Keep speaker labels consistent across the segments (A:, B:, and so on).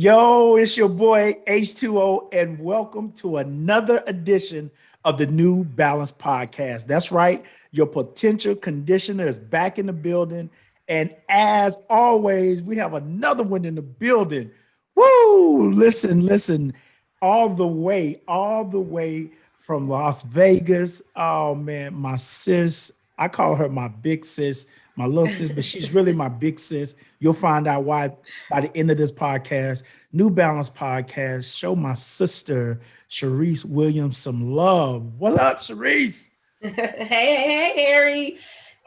A: Yo, it's your boy H2O, and welcome to another edition of the New Balance Podcast. That's right, your potential conditioner is back in the building. And as always, we have another one in the building. Woo! Listen, all the way from Las Vegas. Oh man, my sis, I call her my big sis, my little sis, but she's really my big sis. You'll find out why by the end of this podcast. New Balance Podcast. Show my sister, Sharice Williams, some love. What up, Sharice?
B: Hey, Harry.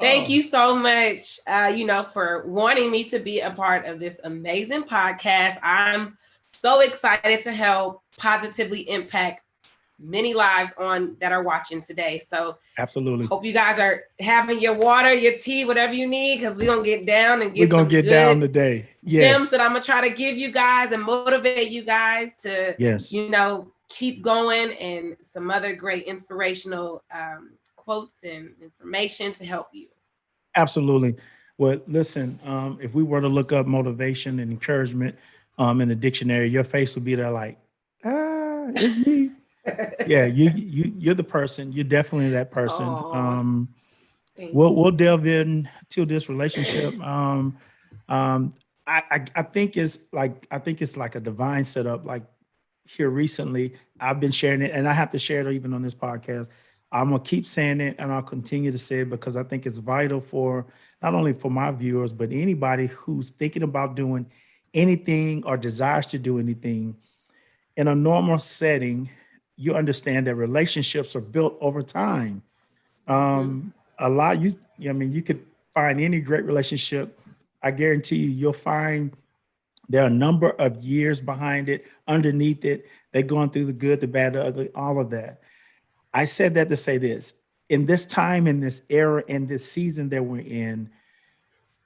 B: Thank
A: Oh,
B: you so much, for wanting me to be a part of this amazing podcast. I'm so excited to help positively impact many lives on that are watching today. So
A: absolutely.
B: hope you guys are having your water, your tea, whatever you need, because we're gonna get down and
A: We're
B: get
A: gonna
B: some
A: get down
B: good
A: today.
B: gems
A: Yes,
B: that I'm gonna try to give you guys and motivate you guys to,
A: yes,
B: keep going, and some other great inspirational quotes and information to help you.
A: absolutely. Well, listen, if we were to look up motivation and encouragement in the dictionary, your face would be there like, it's me. Yeah, you're the person. You're definitely that person.
B: Oh, thank
A: We'll
B: you.
A: delve into this relationship. Um, I think it's like a divine setup. Like here recently, I've been sharing it, and I have to share it even on this podcast. I'm gonna keep saying it, and I'll continue to say it because I think it's vital for not only for my viewers, but anybody who's thinking about doing anything or desires to do anything in a normal setting. You understand that relationships are built over time.
B: Hmm.
A: A lot I mean, you could find any great relationship. I guarantee you'll find there are a number of years behind it, underneath it. They're going through the good, the bad, the ugly, all of that. I said that to say this: in this time, in this era, in this season that we're in,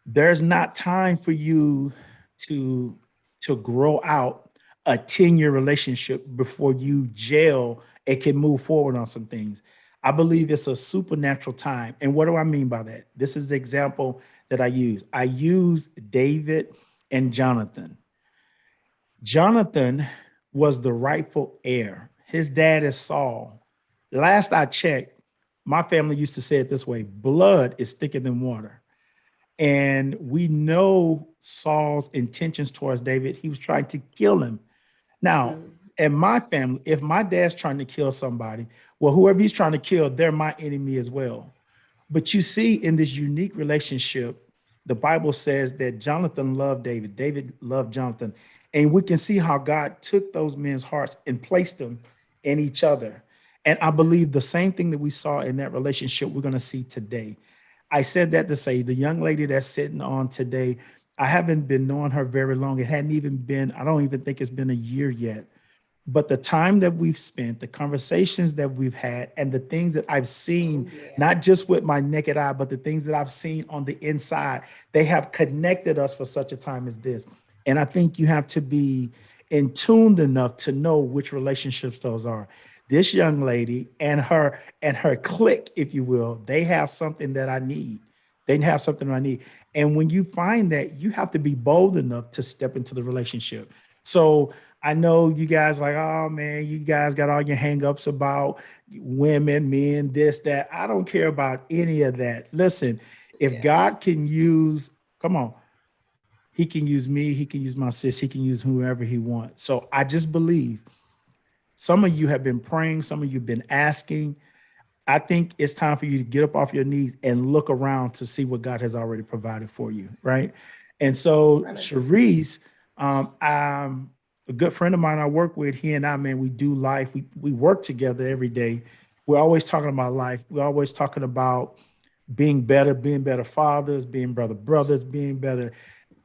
A: there's not time for you to grow out a 10-year relationship before you gel and can move forward on some things. I believe it's a supernatural time. And what do I mean by that? This is the example that I use. I use David and Jonathan. Jonathan was the rightful heir. His dad is Saul. Last I checked, my family used to say it this way: blood is thicker than water. And we know Saul's intentions towards David. He was trying to kill him. Now,
B: Mm.
A: in my family, if my dad's trying to kill somebody, well, whoever he's trying to kill, they're my enemy as well. But you see, in this unique relationship, the Bible says that Jonathan loved David, David loved Jonathan. And we can see how God took those men's hearts and placed them in each other. And I believe the same thing that we saw in that relationship, we're going to see today. I said that to say the young lady that's sitting on today, I haven't been knowing her very long. It hadn't even been, I don't even think it's been a year yet. But the time that we've spent, the conversations that we've had, and the things that I've
B: Oh
A: seen,
B: yeah.
A: not just with my naked eye, but the things that I've seen on the inside, they have connected us for such a time as this. And I think you have to be in tuned enough to know which relationships those are. This young lady and her clique, if you will, they have something that I need. They have something I need. And when you find that, you have to be bold enough to step into the relationship. So I know you guys like, oh man, you guys got all your hangups about women, men, this, that. I don't care about any of that. Listen, if
B: Yeah.
A: God can use, come on, he can use me, he can use my sis, he can use whoever he wants. So I just believe some of you have been praying, some of you have been asking. I think it's time for you to get up off your knees and look around to see what God has already provided for you, right? And so,
B: Right.
A: Cherise, a good friend of mine I work with. He and I, man, we do life. We work together every day. We're always talking about life. We're always talking about being better fathers, being better brothers, being better.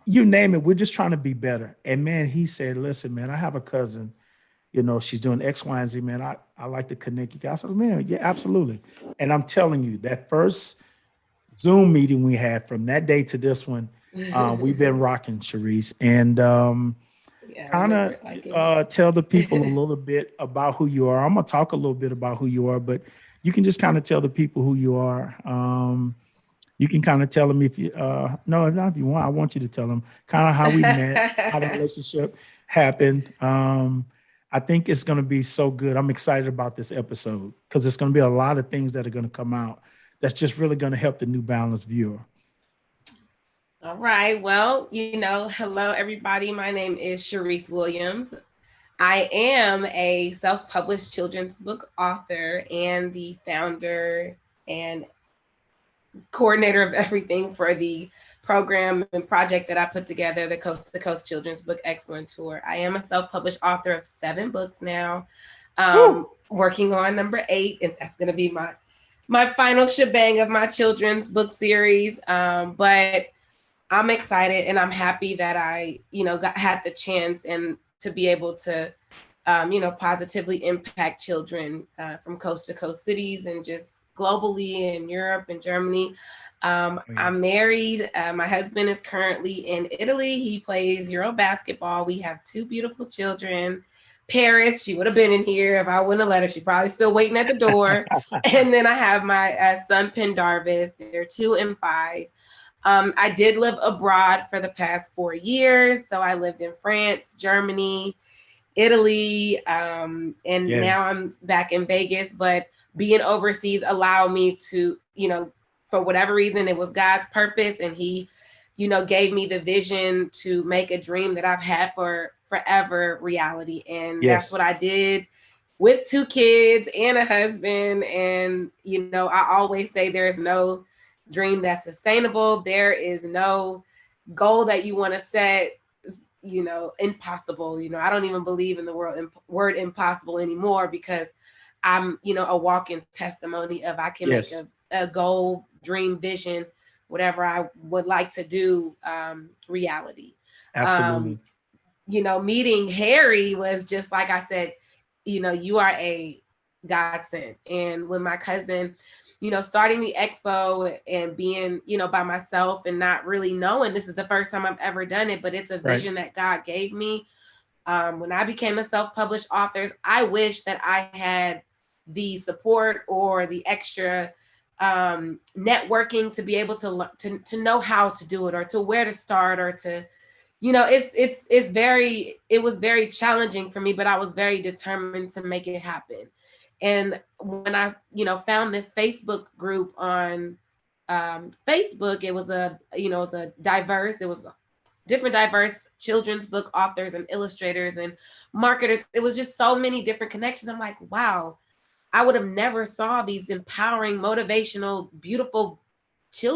A: You name it. We're just trying to be better. And man, he said, "Listen, man, I have a cousin, she's doing X, Y, and Z, man. I like to connect you guys." I said, man, yeah, absolutely. And I'm telling you, that first Zoom meeting we had from that day to this one, we've been rocking, Sharice. And
B: Yeah, I
A: kind
B: remember
A: of
B: it like it was just.
A: tell the people a little bit about who you are. I'm going to talk a little bit about who you are, but you can just kind of tell the people who you are. You can kind of tell them if you, no, not if you want, I want you to tell them kind of how we met, how the relationship happen. I think it's going to be so good. I'm excited about this episode because it's going to be a lot of things that are going to come out that's just really going to help the New Balance viewer.
B: All right. Well, hello, everybody. My name is Sharice Williams. I am a self-published children's book author and the founder and coordinator of everything for the program and project that I put together, the Coast to Coast Children's Book Exploring Tour. I am a self-published author of 7 books now, working on number 8, and that's going to be my final shebang of my children's book series. But I'm excited and I'm happy that I, had the chance and to be able to, positively impact children from coast to coast cities and just globally in Europe and Germany. I'm married. My husband is currently in Italy. He plays Euro basketball. We have 2 beautiful children. Paris, she would have been in here if I wouldn't have let her. She's probably still waiting at the door. And then I have my son, Pendarvis. They're 2 and 5. I did live abroad for the past 4 years. So I lived in France, Germany, Italy, and now I'm back in Vegas. But being overseas allowed me to, for whatever reason, it was God's purpose. And he, gave me the vision to make a dream that I've had for forever reality. And that's what I did with 2 kids and a husband. And, I always say there's no dream that's sustainable. There is no goal that you want to set, impossible. I don't even believe in the word impossible anymore because I'm, a walking testimony of I can make a goal, dream, vision, whatever I would like to do, reality.
A: Absolutely.
B: Meeting Harry was just like I said, you are a godsend. And when my cousin, starting the expo and being, by myself and not really knowing this is the first time I've ever done it, but it's a vision that God gave me. When I became a self-published author, I wish that I had the support or the extra networking to be able to know how to do it or to where to start or to, it was very challenging for me, but I was very determined to make it happen. And when I, found this Facebook group on Facebook, it was it was different diverse children's book authors and illustrators and marketers. It was just so many different connections. I'm like, wow, I would have never saw these empowering, motivational, beautiful,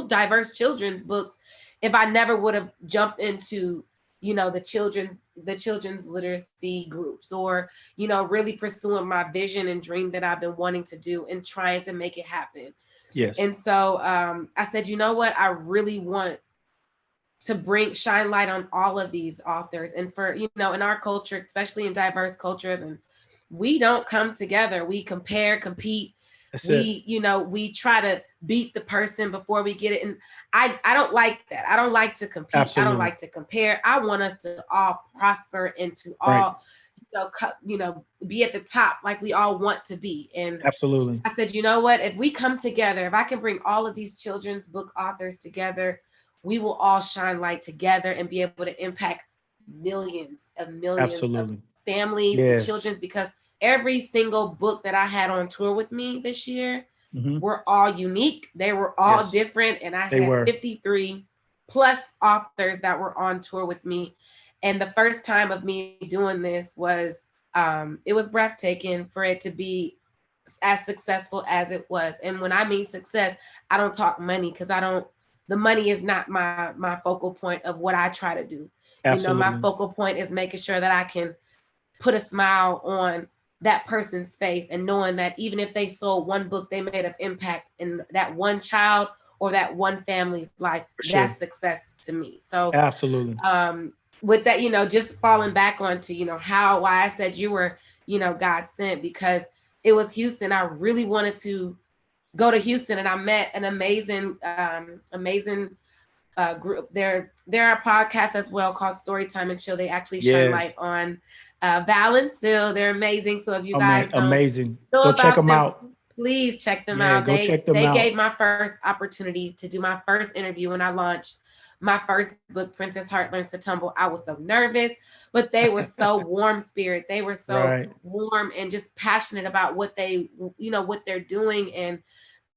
B: diverse children's books if I never would have jumped into, the children's literacy groups or, really pursuing my vision and dream that I've been wanting to do and trying to make it happen.
A: Yes.
B: And so I said, you know what? I really want to shine light on all of these authors. And for, in our culture, especially in diverse cultures, and we don't come together. We compare, compete. We try to beat the person before we get it. And I don't like that. I don't like to compete.
A: Absolutely.
B: I don't like to compare. I want us to all prosper and to all, be at the top like we all want to be. And
A: absolutely.
B: I said, you know what? If we come together, if I can bring all of these children's book authors together, we will all shine light together and be able to impact millions of families and children, because every single book that I had on tour with me this year were all unique. They were all different. And I had 53 plus authors that were on tour with me. And the first time of me doing this was, it was breathtaking for it to be as successful as it was. And when I mean success, I don't talk money because the money is not my focal point of what I try to do.
A: Absolutely.
B: My focal point is making sure that I can put a smile on that person's face and knowing that even if they sold one book, they made an impact in that one child or that one family's life. That's success to me. So
A: absolutely.
B: With that, just falling back onto, why I said you were, God sent, because it was Houston. I really wanted to go to Houston and I met an amazing group. There are podcasts as well called Storytime and Chill. They actually shine light on Balance. So they're amazing. So if you guys
A: amazing,
B: go
A: check them out.
B: Please check them out.
A: Go check them out.
B: They gave my first opportunity to do my first interview when I launched my first book, Princess Heart Learns to Tumble. I was so nervous, but they were so warm spirit. They were so
A: Right.
B: warm and just passionate about what they, what they're doing. And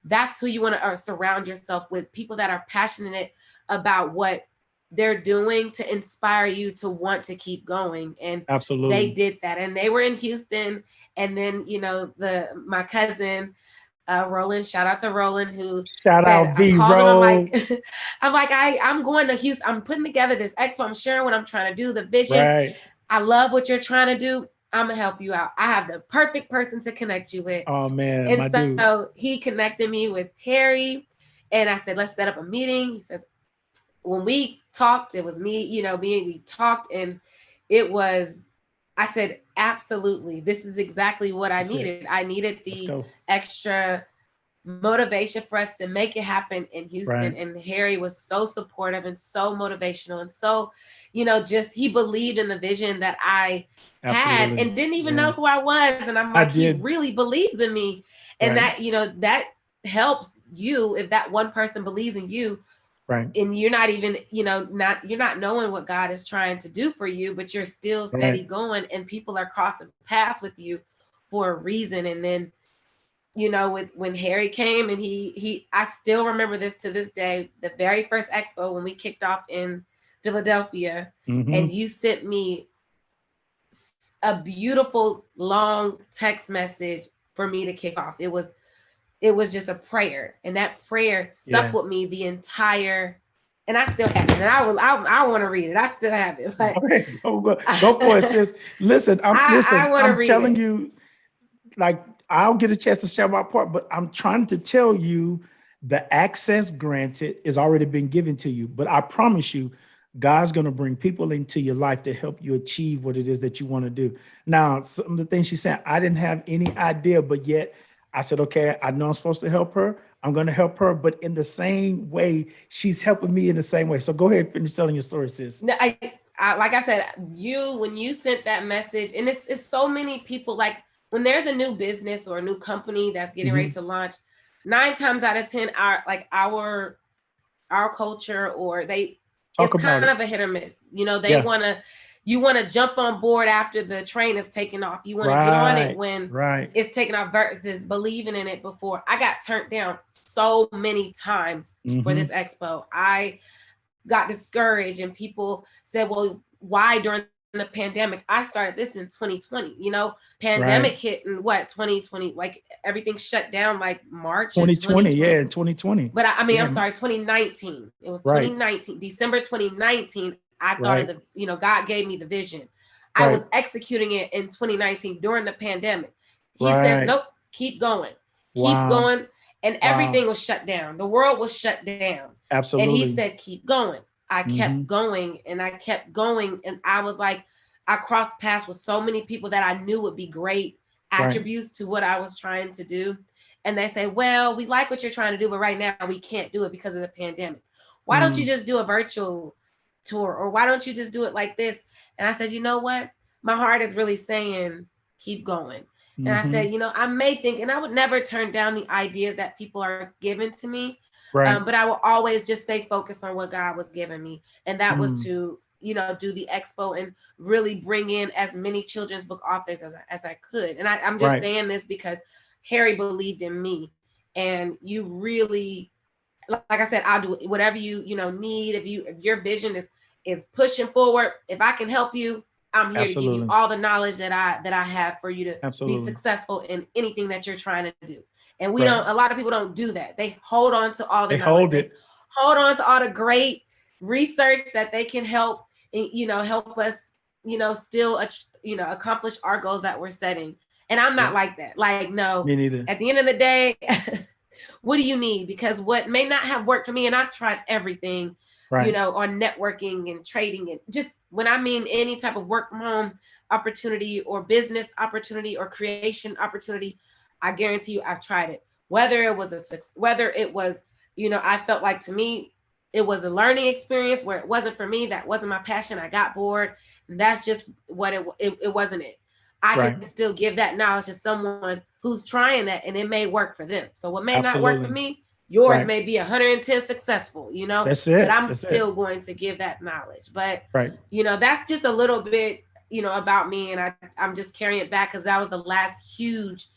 B: that's who you want to surround yourself with, people that are passionate about what they're doing to inspire you to want to keep going. And they
A: Absolutely.
B: did that. And they were in Houston. And then, my cousin, Roland, shout out to Roland, who
A: Shout
B: said,
A: out
B: I
A: V
B: called him. I'm
A: Roll.
B: like, I'm going to Houston. I'm putting together this expo. I'm sharing what I'm trying to do, the vision.
A: Right.
B: I love what you're trying to do. I'm gonna help you out. I have the perfect person to connect you with.
A: Oh man,
B: And
A: my dude.
B: so he connected me with Harry. And I said, let's set up a meeting. He says, when we talked, it was we talked, and it was, I said, absolutely, this is exactly what I
A: That's it.
B: needed. I needed
A: Let's
B: the
A: go.
B: extra motivation for us to make it happen in Houston.
A: Right.
B: And Harry was so supportive and so motivational and so, just he believed in the vision that I had
A: Absolutely.
B: and didn't even
A: Yeah.
B: know who I was. And I'm
A: I
B: like, he
A: did.
B: really believes in me. And
A: Right.
B: that helps you if that one person believes in you.
A: Right.
B: And you're not even, you're not knowing what God is trying to do for you, but you're still steady
A: Right.
B: going, and people are crossing paths with you for a reason. And then, when Harry came, and I still remember this to this day, the very first expo when we kicked off in Philadelphia, and you sent me a beautiful long text message for me to kick off. It was just a prayer, and that prayer stuck with me the entire. And I still have it, and I want to read it. I still have it, but
A: Okay. Go for it, sis. Listen,
B: I want to
A: I'm
B: read
A: telling
B: it.
A: you, like I'll get a chance to share my part, but I'm trying to tell you the access granted is already been given to you. But I promise you, God's going to bring people into your life to help you achieve what it is that you want to do. Now, some of the things she said, I didn't have any idea, but yet I said, okay, I know I'm supposed to help her. I'm going to help her, but in the same way, she's helping me in the same way. So go ahead and finish telling your story, sis.
B: No, like I said, when you sent that message, and it's so many people, like when there's a new business or a new company that's getting ready to launch, 9 times out of 10, our culture, or it's
A: Talk
B: kind
A: about
B: of
A: it.
B: a hit or miss.
A: Yeah.
B: You want to jump on board after the train is taken off. You want to get on it
A: Right.
B: when
A: Right.
B: it's taken off versus believing in it before. I got turned down so many times for this expo. I got discouraged, and people said, well, why during the pandemic? I started this in 2020, pandemic
A: Right.
B: hit in 2020, like everything shut down like March of
A: 2020.
B: 2020.
A: Yeah. 2020.
B: But
A: Yeah.
B: I'm sorry, 2019. It was
A: Right.
B: 2019, December 2019. I thought
A: Right.
B: of God gave me the vision. I
A: Right.
B: was executing it in 2019 during the pandemic. He says,
A: Right.
B: nope, keep going, keep
A: Wow.
B: going. And
A: Wow.
B: everything was shut down. The world was shut down. And he
A: Absolutely.
B: said, keep going. I
A: Hmm.
B: kept going, and I kept going. And I was like, I crossed paths with so many people that I knew would be great
A: Right.
B: attributes to what I was trying to do. And they say, well, we like what you're trying to do, but right now we can't do it because of the pandemic. Why don't you
A: Mm.
B: just do a virtual tour? Or why don't you just do it like this? And I said, you know what? My heart is really saying, keep going. And I said,
A: Hmm.
B: I may think, and I would never turn down the ideas that people are giving to me,
A: Right.
B: but I will always just stay focused on what God was giving me. And that was
A: Mm.
B: to, do the expo and really bring in as many children's book authors as I could. And I'm just
A: Right.
B: saying this because Harry believed in me. And you really, like I said, I'll do whatever you need. If your vision is pushing forward, if I can help you, I'm here to give you
A: Absolutely.
B: all the knowledge that I have for you to be
A: Absolutely.
B: successful in anything that you're trying to do. And
A: Right.
B: a lot of people don't do that. They hold on to all the
A: They
B: knowledge.
A: hold
B: They
A: it.
B: hold on to all the great research that they can help, help us, still, accomplish our goals that we're setting. And I'm
A: Yeah.
B: not like that. Like, no,
A: Me neither.
B: at the end of the day, what do you need? Because what may not have worked for me, and I've tried everything,
A: Right.
B: on networking and trading, and just when I mean any type of work from home opportunity or business opportunity or creation opportunity, I guarantee you I've tried it. Whether it was whether it was, I felt like, to me, it was a learning experience where it wasn't for me, that wasn't my passion. I got bored. And that's just what it wasn't it. I
A: Right.
B: can still give that knowledge to someone who's trying that, and it may work for them. So what may not work for
A: Absolutely.
B: me Yours
A: Right.
B: may be 110 successful,
A: That's
B: but
A: it.
B: I'm
A: That's it.
B: still going to give that knowledge. But,
A: Right.
B: that's just a little bit, about me. And I'm just carrying it back because that was the last huge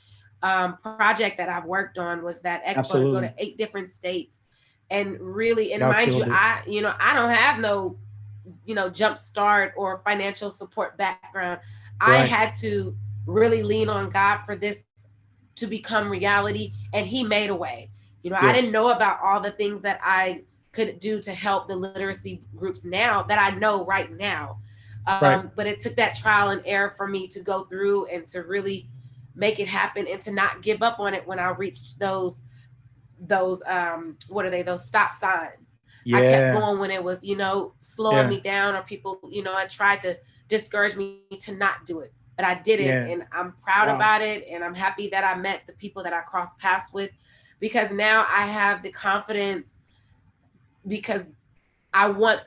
B: project that I've worked on, was that expo, to go to
A: Absolutely.
B: 8 different states. And really, and
A: Y'all
B: mind you,
A: killed it.
B: I don't have no, jump start or financial support background. I
A: Right.
B: had to really lean on God for this to become reality, and He made a way. I didn't
A: Yes.
B: know about all the things that I could do to help the literacy groups now that I know right now.
A: Right.
B: But it took that trial and error for me to go through and to really make it happen, and to not give up on it when I reached those what are they, those stop signs. I kept
A: Yeah.
B: going when it was, slowing
A: Yeah.
B: me down, or people, I tried to discourage me to not do it. But I did it, and
A: Yeah.
B: I'm proud about
A: Wow.
B: it, and I'm happy that I met the people that I crossed paths with, because now I have the confidence, because I want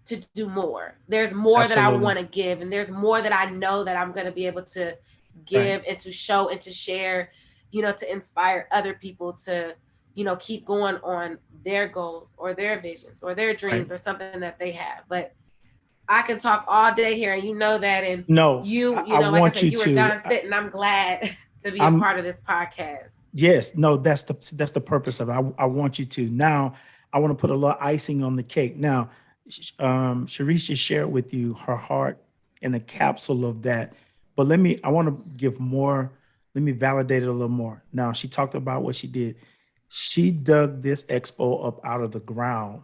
B: to do more. There's more that I want to
A: Absolutely.
B: give, and there's more that I know that I'm going to be able to
A: Right.
B: give and to show and to share, to inspire other people to, keep going on their goals or their visions or their
A: Right.
B: dreams or something that they have. But I can talk all day here, and you know that. And
A: No,
B: you
A: I
B: know, like I
A: want
B: said,
A: you
B: you were
A: to.
B: done sitting. I'm glad to be a
A: I'm
B: part of this podcast.
A: Yes, no, that's the purpose of it. I want you to. Now, I want to put a little icing on the cake. Now, Sharice just shared with you her heart in a capsule of that. But I want to give more, let me validate it a little more. Now, she talked about what she did. She dug this expo up out of the ground.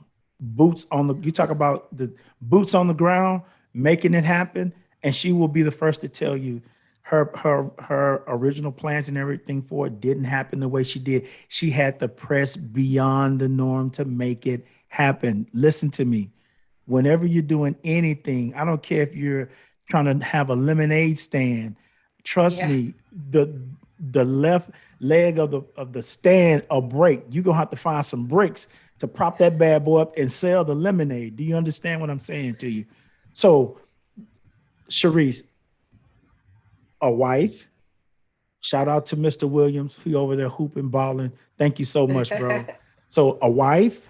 A: You talk about the boots on the ground, making it happen. And she will be the first to tell you her original plans and everything for it didn't happen the way she did. She had to press beyond the norm to make it happen. Listen to me. Whenever you're doing anything, I don't care if you're trying to have a lemonade stand. Trust
B: Yeah.
A: me, the left leg of the stand or break. You're gonna have to find some bricks to prop that bad boy up and sell the lemonade. Do you understand what I'm saying to you? So, Sharice, a wife. Shout out to Mr. Williams. He over there hooping, balling. Thank you so much, bro. So a wife,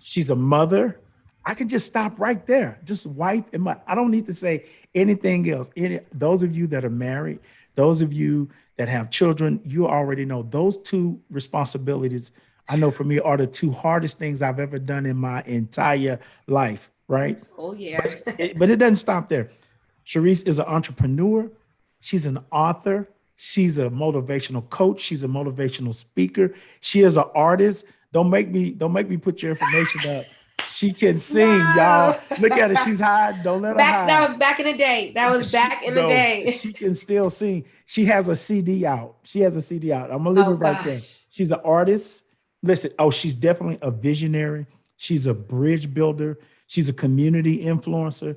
A: she's a mother. I can just stop right there. Just wife and my. I don't need to say anything else. Those of you that are married, those of you that have children, you already know those two responsibilities. I know for me are the two hardest things I've ever done in my entire life. Right,
B: Oh yeah.
A: but it doesn't stop there. Sharice is an entrepreneur. She's an author. She's a motivational coach. She's a motivational speaker. She is an artist. Don't make me put your information up. She can sing,
B: No.
A: y'all. Look at her. She's hiding. Don't let her
B: Back that
A: hide.
B: was back in the day. That was
A: She
B: back in the
A: no,
B: day.
A: she can still sing. She has a CD out. She has a CD out. I'm gonna leave it
B: Oh
A: right there.
B: gosh.
A: She's an artist. Listen, she's definitely a visionary. She's a bridge builder. She's a community influencer.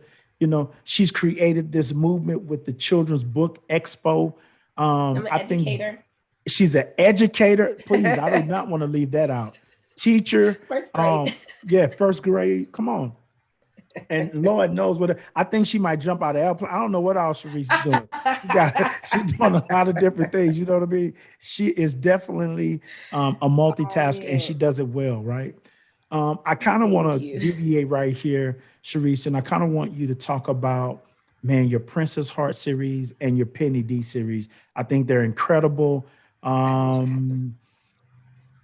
A: She's created this movement with the Children's Book Expo.
B: I'm an
A: I think
B: educator.
A: she's an educator. Please, I do not want to leave that out. Teacher.
B: First grade.
A: Um, yeah, first grade. Come on. And Lord knows I think she might jump out of airplane. I don't know what else Sharice is doing. She's doing a lot of different things. You know what I mean? She is definitely a
B: Oh
A: multitasker and she
B: man.
A: does it well, right? I kind of want
B: Thank
A: to
B: you.
A: deviate right here, Sharice, and I kind of want you to talk about, man, your Princess Heart series and your Penny D series. I think they're incredible.
B: I appreciate it.
A: Um,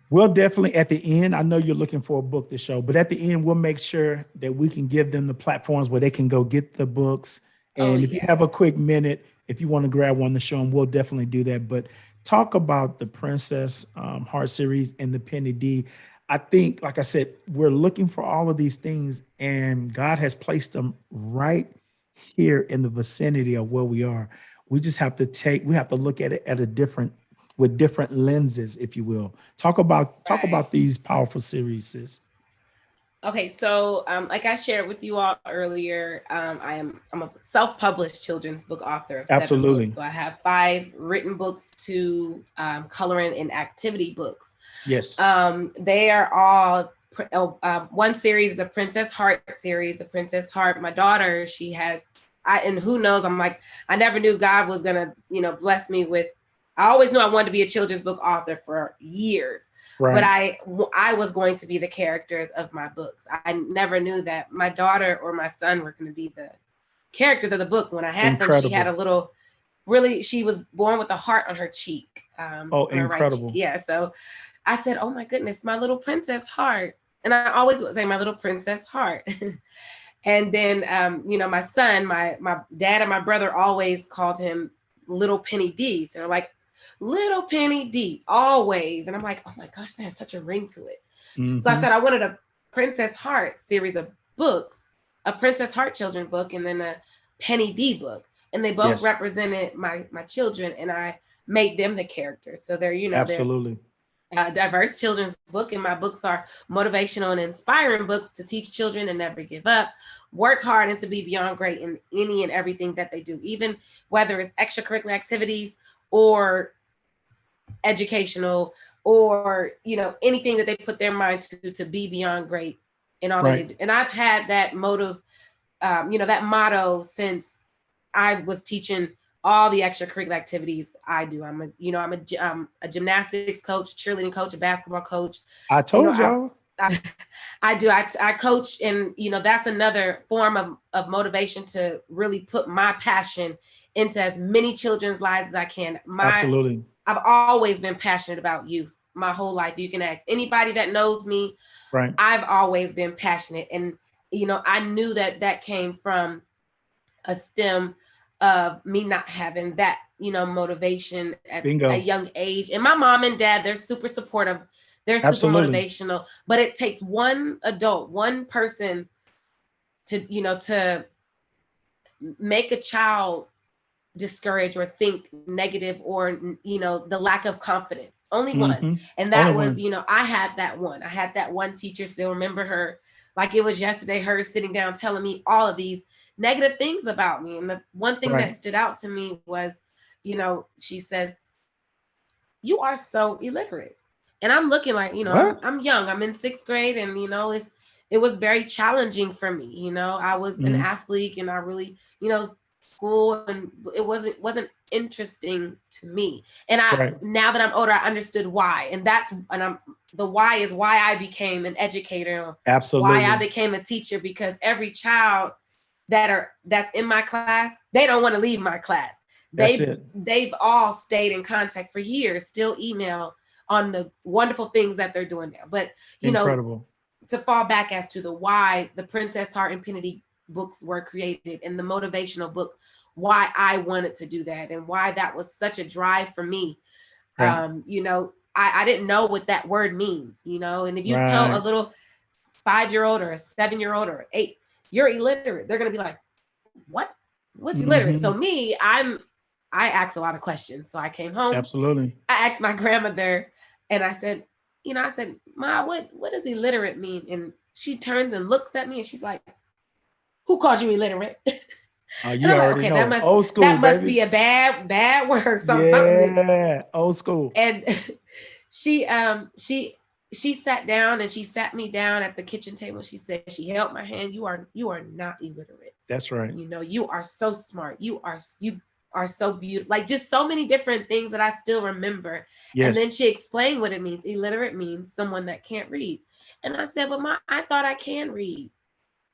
A: We'll definitely at the end. I know you're looking for a book to show, but at the end, we'll make sure that we can give them the platforms where they can go get the books.
B: Oh
A: And if you
B: yeah.
A: have a quick minute, if you want to grab one to show them, we'll definitely do that. But talk about the Princess Heart series and the Penny D. I think, like I said, we're looking for all of these things, and God has placed them right here in the vicinity of where we are. We have to look at it at a different with different lenses, if you will. Talk about
B: Right.
A: these powerful series, sis.
B: Okay, so like I shared with you all earlier, I'm a self-published children's book author of 7 books.
A: Absolutely.
B: So I have 5 written books, 2 coloring and activity books.
A: Yes.
B: They are all one series is a Princess Heart series. The Princess Heart, my daughter, she has, and who knows? I'm like, I never knew God was gonna, bless me with I always knew I wanted to be a children's book author for years, but
A: Right.
B: I was going to be the characters of my books. I never knew that my daughter or my son were going to be the characters of the book. When I had them, she had a
A: Incredible.
B: little, really, she was born with a heart on her cheek,
A: Oh,
B: on her right cheek.
A: incredible.
B: Yeah. So I said, oh my goodness, my little princess heart. And I always would say my little princess heart. And then, my son, my dad and my brother always called him Little Penny D. So they're like, Little Penny D, always. And I'm like, oh my gosh, that has such a ring to it. So I
A: Hmm.
B: said I wanted a Princess Heart series of books, a Princess Heart children book, and then a Penny D book. And they both
A: Yes,
B: represented my children, and I made them the characters. So they're
A: absolutely.
B: diverse children's book, and my books are motivational and inspiring books to teach children to never give up, work hard, and to be beyond great in any and everything that they do, even whether it's extracurricular activities or educational, or anything that they put their mind to be beyond great in all that they
A: Right.
B: do. And I've had that motive, that motto since I was teaching all the extracurricular activities I do. I'm a gymnastics coach, cheerleading coach, a basketball coach.
A: I
B: You know,
A: told
B: I,
A: y'all.
B: I, I do. I coach, and that's another form of motivation to really put my passion into as many children's lives as I can.
A: Absolutely.
B: I've always been passionate about youth my whole life. You can ask anybody that knows me.
A: Right.
B: I've always been passionate, and I knew that came from a stem of me not having that motivation at a
A: Bingo.
B: young age. And my mom and dad, they're super supportive, they're super
A: Absolutely.
B: motivational, but it takes one adult, one person to make a child discourage or think negative, or the lack of confidence. Only one.
A: Hmm.
B: And
A: Only
B: that was,
A: one.
B: I had that one teacher, still remember her like it was yesterday, her sitting down telling me all of these negative things about me. And the one thing that
A: Right.
B: stood out to me was, she says, you are so illiterate. And I'm looking like,
A: What?
B: I'm young, I'm in 6th grade, and it was very challenging for me. I was an
A: Hmm.
B: athlete, and I really, school, and it wasn't interesting to me. And
A: Right.
B: now that I'm older, I understood why. The why is why I became an educator, why I
A: Absolutely.
B: became a teacher, because every child that's in my class, they don't want to leave my class.
A: That's
B: they
A: it.
B: they've all stayed in contact for years, still email on the wonderful things that they're doing now. But you know
A: Incredible.
B: to fall back as to the why the Princess Heart and Penny books were created, and the motivational book, why I wanted to do that, and why that was such a drive for me.
A: Right.
B: I didn't know what that word means, and if you tell a
A: Right.
B: little 5-year-old or a 7-year-old or 8, you're illiterate, they're going to be like, what? What's illiterate? So
A: Hmm.
B: I asked a lot of questions. So I came home,
A: Absolutely.
B: I asked my grandmother, and I said, Ma, what does illiterate mean? And she turns and looks at me, and she's like, who called you illiterate? And
A: You
B: I'm like,
A: already
B: okay,
A: know. Old school,
B: that must
A: baby.
B: be a bad word. Something is.
A: Yeah. Old school.
B: And she she sat down, and she sat me down at the kitchen table. She said, she held my hand. You are not illiterate.
A: That's right.
B: You are so smart. You are so beautiful. Like, just so many different things that I still remember. And
A: Yes.
B: then she explained what it means. Illiterate means someone that can't read. And I said, but I thought I can read.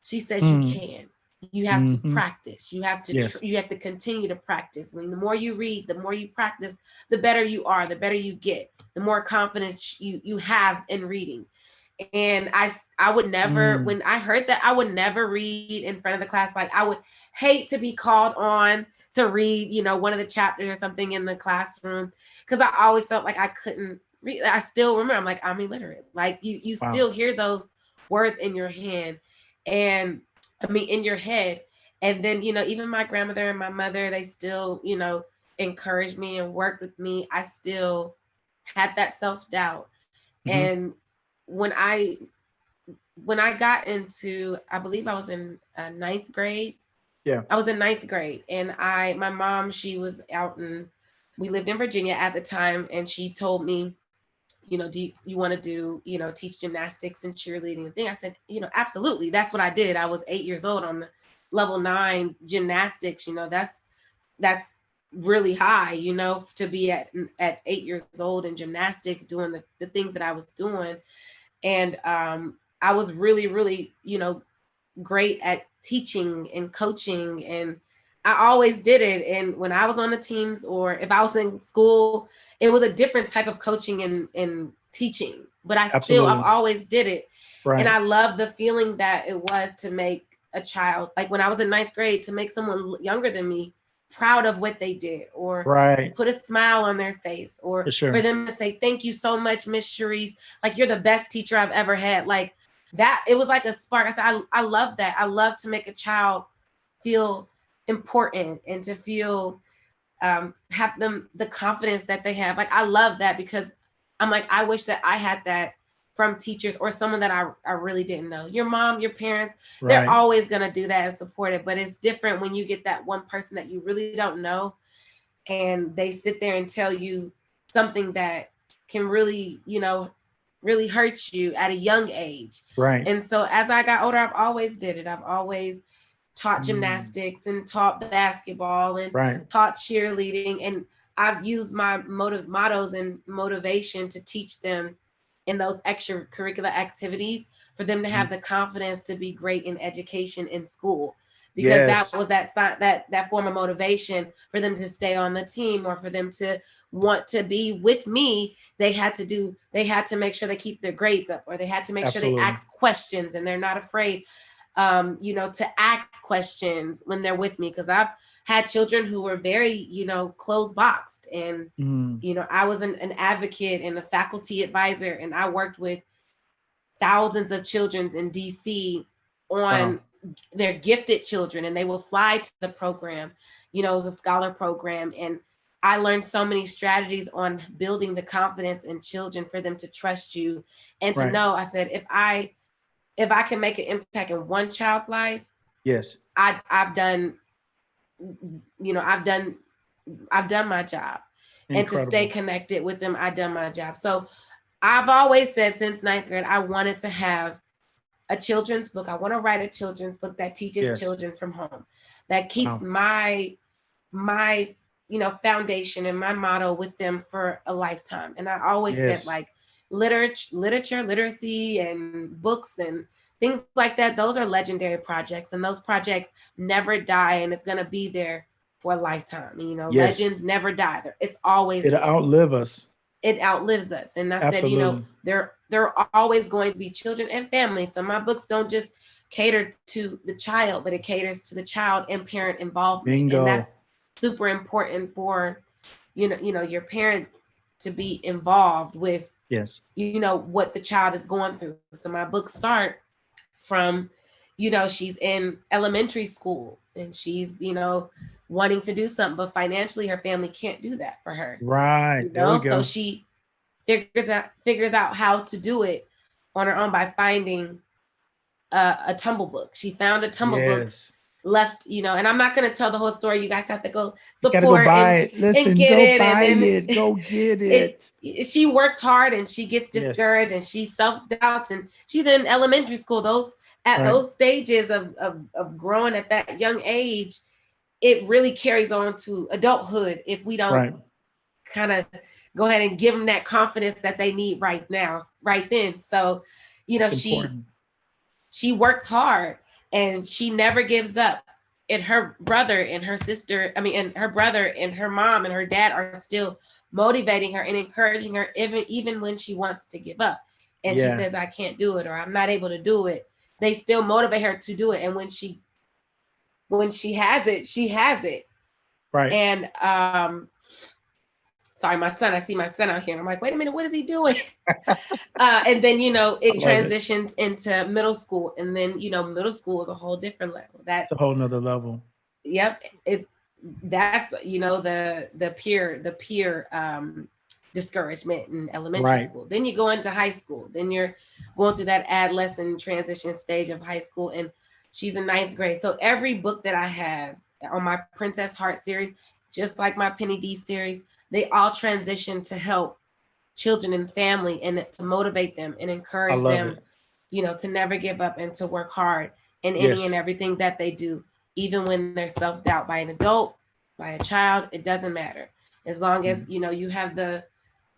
B: She says, you
A: Mm.
B: can. You have to
A: Hmm.
B: practice.
A: Yes.
B: You have to continue to practice. I mean, the more you read, the more you practice, the better you are, the better you get, the more confidence you have in reading. And I would never,
A: Mm.
B: when I heard that, I would never read in front of the class. Like, I would hate to be called on to read, one of the chapters or something in the classroom, because I always felt like I couldn't read. I still remember, I'm like, I'm illiterate. Like, you
A: Wow.
B: still hear those words in your hand, and I mean, in your head. And then, even my grandmother and my mother, they still, encouraged me and worked with me. I still had that self-doubt.
A: Hmm.
B: And when I when I got into, I believe I was in ninth grade.
A: Yeah.
B: I was in ninth grade, and my mom, she was out in, we lived in Virginia at the time, and she told me, do you want to do, teach gymnastics and cheerleading and thing? I said, absolutely. That's what I did. I was 8 years old on the level 9 gymnastics. That's really high, you know, to be at 8 years old in gymnastics doing the things that I was doing. And I was really, really, you know, great at teaching and coaching, and I always did it. And when I was on the teams or if I was in school, it was a different type of coaching and teaching, but I've
A: Absolutely.
B: always did it. And
A: Right.
B: I love the feeling that it was to make a child, like when I was in ninth grade, to make someone younger than me proud of what they did, or
A: Right.
B: put a smile on their face,
A: For
B: or for
A: sure.
B: them to say, thank you so much, Miss Cherise. Like, you're the best teacher I've ever had. Like, that, it was like a spark. I said, I love that. I love to make a child feel important and to feel have them the confidence that they have. Like, I love that, because I'm like, I wish that I had that from teachers or someone that I really didn't know. Your mom, your parents, they're
A: Right.
B: always going to do that and support it. But it's different when you get that one person that you really don't know, and they sit there and tell you something that can really, you know, really hurt you at a young age.
A: Right.
B: And so as I got older, I've always did it. I've always taught
A: Mm.
B: gymnastics and taught basketball and
A: Right.
B: taught cheerleading. And I've used my mottos and motivation to teach them in those extracurricular activities for them to have
A: Mhm.
B: the confidence to be great in education in school, because that
A: Yes.
B: was that form of motivation for them to stay on the team, or for them to want to be with me. They had to make sure they keep their grades up, or they had to make sure they
A: Absolutely.
B: ask questions and they're not afraid, you know, to ask questions when they're with me, because I've had children who were very, you know, closed boxed. And
A: Mm.
B: you know, I was an advocate and a faculty advisor, and I worked with thousands of children in DC
A: Wow.
B: on their gifted children, and they will fly to the program. You know, it was a scholar program, and I learned so many strategies on building the confidence in children for them to trust you and to
A: Right.
B: know. I said, if I can make an impact in one child's life,
A: Yes.
B: I've done, you know, I've done my job. And to stay
A: Incredible.
B: connected with them, I've done my job. So I've always said since ninth grade, I wanted to have a children's book. I want to write a children's book that teaches
A: Yes.
B: children from home, that keeps
A: Wow.
B: my you know, foundation and my motto with them for a lifetime. And I always said,
A: Yes.
B: like, literature, literacy, and books and things like that, those are legendary projects, and those projects never die, and it's going to be there for a lifetime. You know,
A: Yes.
B: legends never die. It's always
A: It'll
B: there.
A: outlive us.
B: It outlives us. And I said, you know,
A: Absolutely.
B: there are always going to be children and families. So my books don't just cater to the child, but it caters to the child and parent involvement. And that's
A: Bingo.
B: super important for, you know, your parent to be involved with,
A: Yes.
B: you know, what the child is going through. So my books start from, you know, she's in elementary school and she's, you know, wanting to do something, but financially her family can't do that for her,
A: Right.
B: you
A: There we
B: know. So
A: go.
B: she figures out how to do it on her own by finding a tumble book. She found a tumble book
A: Yes.
B: left, you know, and I'm not going to tell the whole story. You guys have to go
A: You gotta go
B: support
A: buy it.
B: and
A: Listen,
B: get
A: go
B: it. And
A: buy
B: then
A: it. Go get
B: it
A: it.
B: she works hard and she gets
A: Yes.
B: discouraged and she self-doubts, and she's in elementary school. Those at
A: Right.
B: those stages of growing at that young age, it really carries on to adulthood if we don't
A: Right.
B: kind of go ahead and give them that confidence that they need right now, right then. So, you know,
A: It's important.
B: she works hard and she never gives up. And her brother and her sister, I mean, and her brother and her mom and her dad are still motivating her and encouraging her, even when she wants to give up. And she
A: Yeah.
B: says, I can't do it, or I'm not able to do it. They still motivate her to do it. And when she has it, she has it.
A: Right.
B: And sorry, my son, I see my son out here. And I'm like, wait a minute, what is he doing? And then, you know,
A: I
B: it
A: love it.
B: transitions into middle school. And then, you know, middle school is a whole different level.
A: It's a whole nother level.
B: Yep. That's, you know, the peer discouragement in elementary
A: Right.
B: school. Then you go into high school. Then you're going through that adolescent transition stage of high school. And she's in ninth grade. So every book that I have on my Princess Heart series, just like my Penny D series, they all transition to help children and family and to motivate them and
A: I
B: encourage
A: love
B: them,
A: it.
B: you know, to never give up and to work hard in any and
A: Yes.
B: everything that they do, even when there's self-doubt by an adult, by a child, it doesn't matter. As long as,
A: Mhm.
B: you have the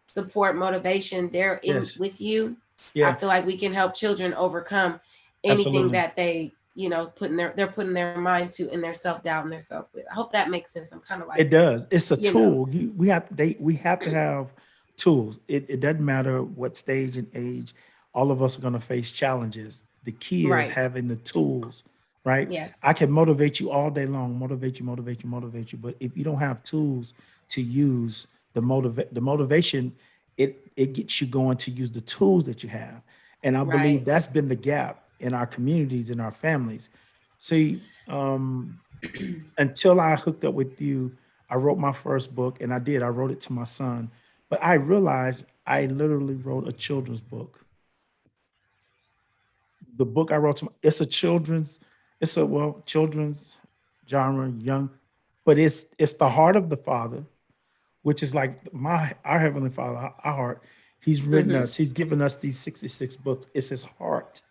B: support, motivation, they're in
A: Yes.
B: with you. I
A: Yeah,
B: feel like we can help children overcome anything
A: absolutely.
B: that they, they're putting their mind to, in their self-doubt and their self with. I hope that makes sense. I'm kind of like,
A: It does. It's a
B: you know,
A: tool. We have to have tools. It doesn't matter what stage and age. All of us are going to face challenges. The key is
B: right.
A: having the tools, right?
B: Yes.
A: I can motivate you all day long, motivate you, motivate you, motivate you. But if you don't have tools to use the motivation, it gets you going to use the tools that you have. And I believe
B: Right.
A: that's been the gap in our communities, in our families. See, until I hooked up with you, I wrote my first book, and I did. I wrote it to my son, but I realized I literally wrote a children's book. The book I wrote it's a children's, it's a children's genre, young, but it's the heart of the Father, which is like our Heavenly Father, our heart. He's written
B: Hmm.
A: us. He's given us these 66 books. It's His heart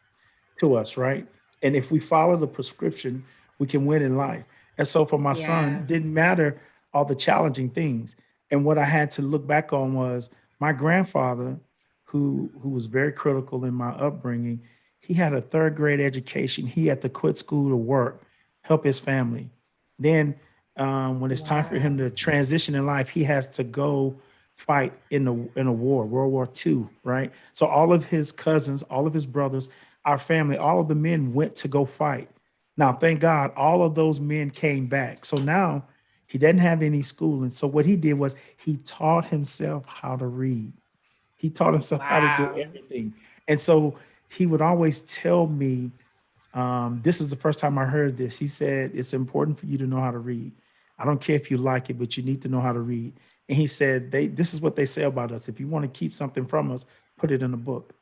A: to us, right? And if we follow the prescription, we can win in life. And so for my
B: Yeah.
A: son, didn't matter all the challenging things. And what I had to look back on was my grandfather, who was very critical in my upbringing. He had a third grade education. He had to quit school to work, help his family. Then when it's time for him
B: Wow.
A: to transition in life, he has to go fight in a war, World War II, right? So all of his cousins, all of his brothers, our family, all of the men went to go fight. Now, thank God, all of those men came back. So now he doesn't have any schooling. So what he did was he taught himself how to read. He taught himself how to do
B: Wow.
A: everything. And so he would always tell me, this is the first time I heard this. He said, it's important for you to know how to read. I don't care if you like it, but you need to know how to read. And he said, this is what they say about us. If you want to keep something from us, put it in a book.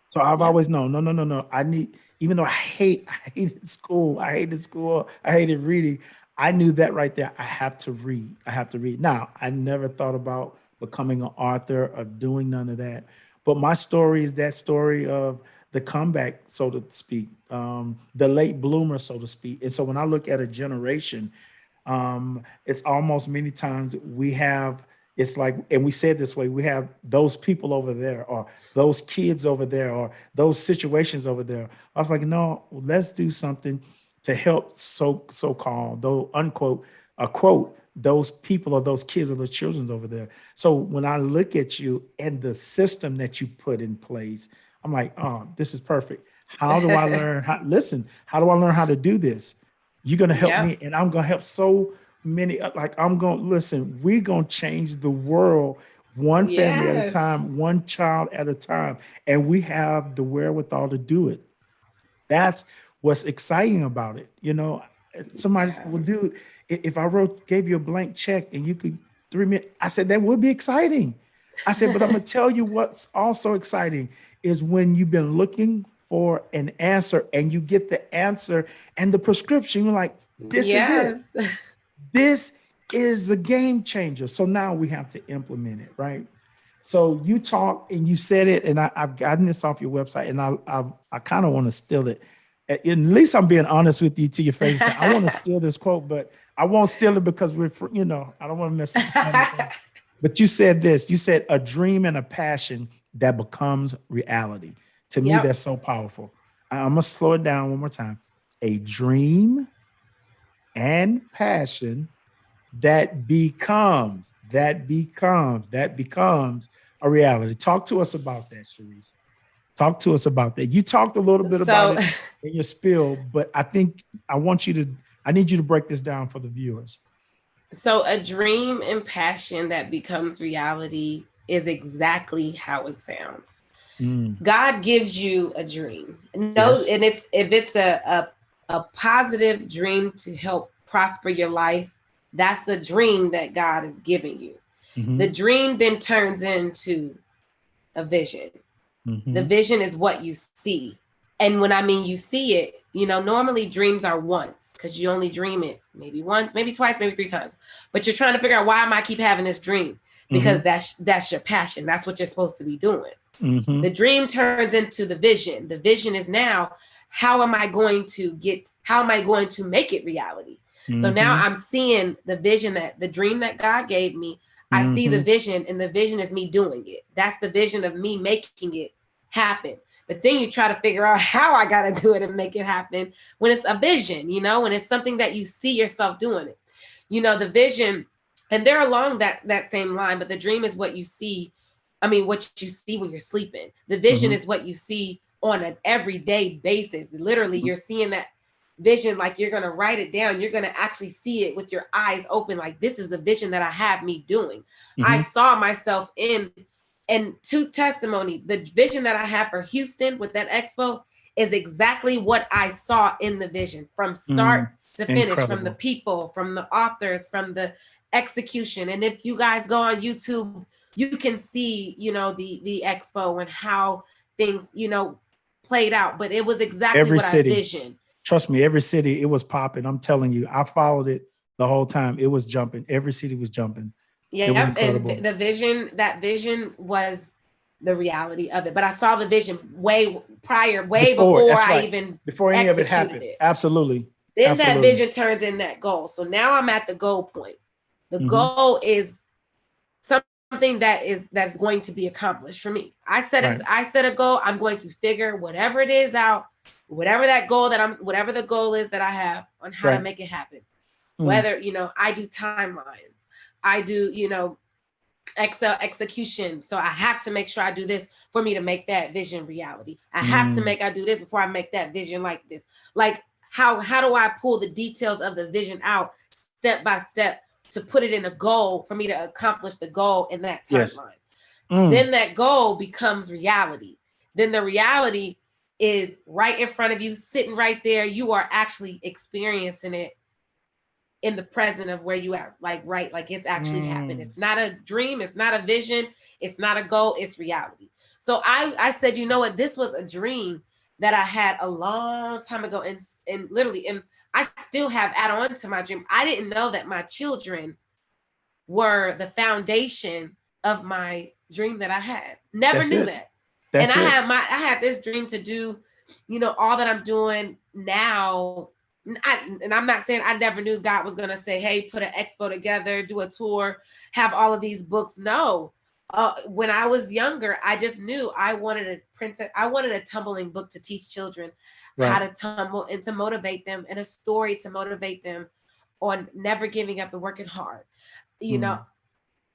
A: So I've
B: Yep.
A: always known, no, no, no, no. I need, even though I hated school, I hated reading. I knew that right there. I have to read. I have to read. Now, I never thought about becoming an author or doing none of that. But my story is that story of the comeback, so to speak, the late bloomer, so to speak. And so when I look at a generation, it's almost many times we have, it's like, and we said this way, we have those people over there, or those kids over there, or those situations over there. I was like, no, let's do something to help so called, though unquote, a quote, those people or those kids or those children over there. So when I look at you and the system that you put in place, I'm like, oh, this is perfect. How do I learn how listen, how do I learn how to do this? You're gonna help
B: Yep.
A: me, and I'm gonna help so many. Like I'm gonna listen. We're gonna change the world one family at a
B: Yes.
A: time, one child at a time, and we have the wherewithal to do it. That's what's exciting about it. Somebody said,
B: Yeah.
A: well, dude, if I gave you a blank check and you could 3 minutes, I said, that would be exciting. I said, but I'm going to tell you what's also exciting is when you've been looking for an answer and you get the answer and the prescription, you're like, this is it.
B: Yes.
A: This is a game changer. So now we have to implement it, right? So you talk and you said it, and I've gotten this off your website, and I kind of want to steal it. At least I'm being honest with you to your face. I want to steal this quote, but I won't steal it because I don't want to mess up the family thing. But you said this. You said a dream and a passion that becomes reality. To me,
B: Yep.
A: that's so powerful. I'm gonna slow it down one more time. A dream and passion that becomes a reality. Talk to us about that, Sharice. Talk to us about that. You talked a little bit about
B: So
A: it in your spill, but I think I need you to break this down for the viewers.
B: so a dream and passion that becomes reality is exactly how it sounds.
A: Mm,
B: God gives you a dream. No,
A: yes.
B: and it's if it's a positive dream to help prosper your life, that's the dream that God is giving you. The
A: Hmm.
B: dream then turns into a vision. The
A: Hmm.
B: vision is what you see. And when I mean you see it, normally dreams are once because you only dream it maybe once, maybe twice, maybe three times. But you're trying to figure out why am I keep having this dream? Because
A: Hmm.
B: that's your passion. That's what you're supposed to be doing.
A: Hmm.
B: The dream turns into the vision. The vision is now how am I going to make it reality? So now
A: Mm-hmm.
B: I'm seeing the vision, that the dream that God gave me. I see the
A: Mm-hmm.
B: vision, and the vision is me doing it. That's the vision of me making it happen. But then you try to figure out how I got to do it and make it happen when it's a vision, when it's something that you see yourself doing it. The vision, and they're along that same line, but the dream is what you see. I mean, what you see when you're sleeping. The vision is
A: Mm-hmm.
B: what you see on an everyday basis. Literally, you're seeing that vision, like you're going to write it down. You're going to actually see it with your eyes open. Like, this is the vision that I have me doing. I
A: Mm-hmm.
B: saw myself in, and to testimony, the vision that I have for Houston with that expo is exactly what I saw in the vision from start
A: Mm.
B: to finish, from the
A: Incredible.
B: people, from the authors, from the execution. And if you guys go on YouTube, you can see, the expo and how things, played out. But it was exactly
A: Every
B: what I
A: city,
B: visioned.
A: trust me, every city, it was popping. I'm telling you, I followed it the whole time. It was jumping. Every city was jumping. It was
B: Yep. And
A: incredible.
B: the vision, that vision was the reality of it. But I saw the vision way prior, way
A: Before,
B: before
A: that's
B: I
A: right.
B: even
A: Before any of it
B: executed
A: happened.
B: it.
A: Absolutely.
B: Then that
A: Absolutely.
B: vision turns in that goal. So now I'm at the goal point. The
A: Mm-hmm.
B: goal is something that's going to be accomplished for me.
A: Right.
B: I set a goal. I'm going to figure whatever it is out, whatever the goal is that I have, on how to
A: Right.
B: make it happen.
A: Mm.
B: Whether, I do timelines, I do, Excel execution. So I have to make sure I do this for me to make that vision reality. I do this before I make that vision like this. Like, how do I pull the details of the vision out step by step to put it in a goal for me to accomplish the goal in that
A: Yes.
B: timeline?
A: Mm.
B: Then that goal becomes reality. Then the reality is right in front of you, sitting right there. You are actually experiencing it in the present of where you are, like it's actually happened.
A: Mm.
B: It's not a dream, it's not a vision, it's not a goal, it's reality. So I said, you know what, this was a dream that I had a long time ago, and literally, and I still have add on to my dream. I didn't know that my children were the foundation of my dream that I had. Never
A: That's
B: knew
A: it.
B: that. And
A: That's it.
B: I had this dream to do, all that I'm doing now. And I'm not saying I never knew God was going to say, hey, put an expo together, do a tour, have all of these books. No. When I was younger, I just knew I wanted a tumbling book to teach children how
A: Right.
B: to tumble and to motivate them, and a story to motivate them on never giving up and working hard. You know,
A: Mm.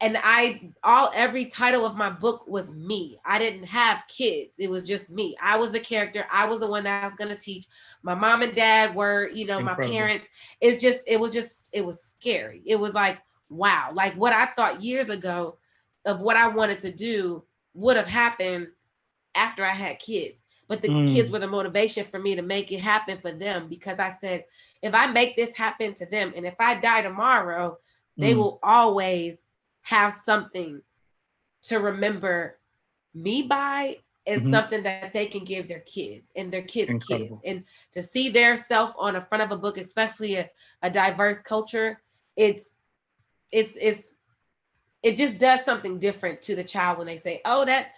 B: and every title of my book was me. I didn't have kids. It was just me. I was the character. I was the one that was going to teach. My mom and dad were, my
A: Incredible.
B: parents. It was scary. It was like, wow, like what I thought years ago of what I wanted to do would have happened after I had kids. But the kids
A: Mm.
B: were the motivation for me to make it happen for them, because I said, if I make this happen to them, and if I die tomorrow, they
A: Mm.
B: will always have something to remember me by, and
A: Mm-hmm.
B: something that they can give their kids and their kids.
A: Incredible.
B: And to see their self on the front of a book, especially a diverse culture, it's it just does something different to the child when they say, oh, that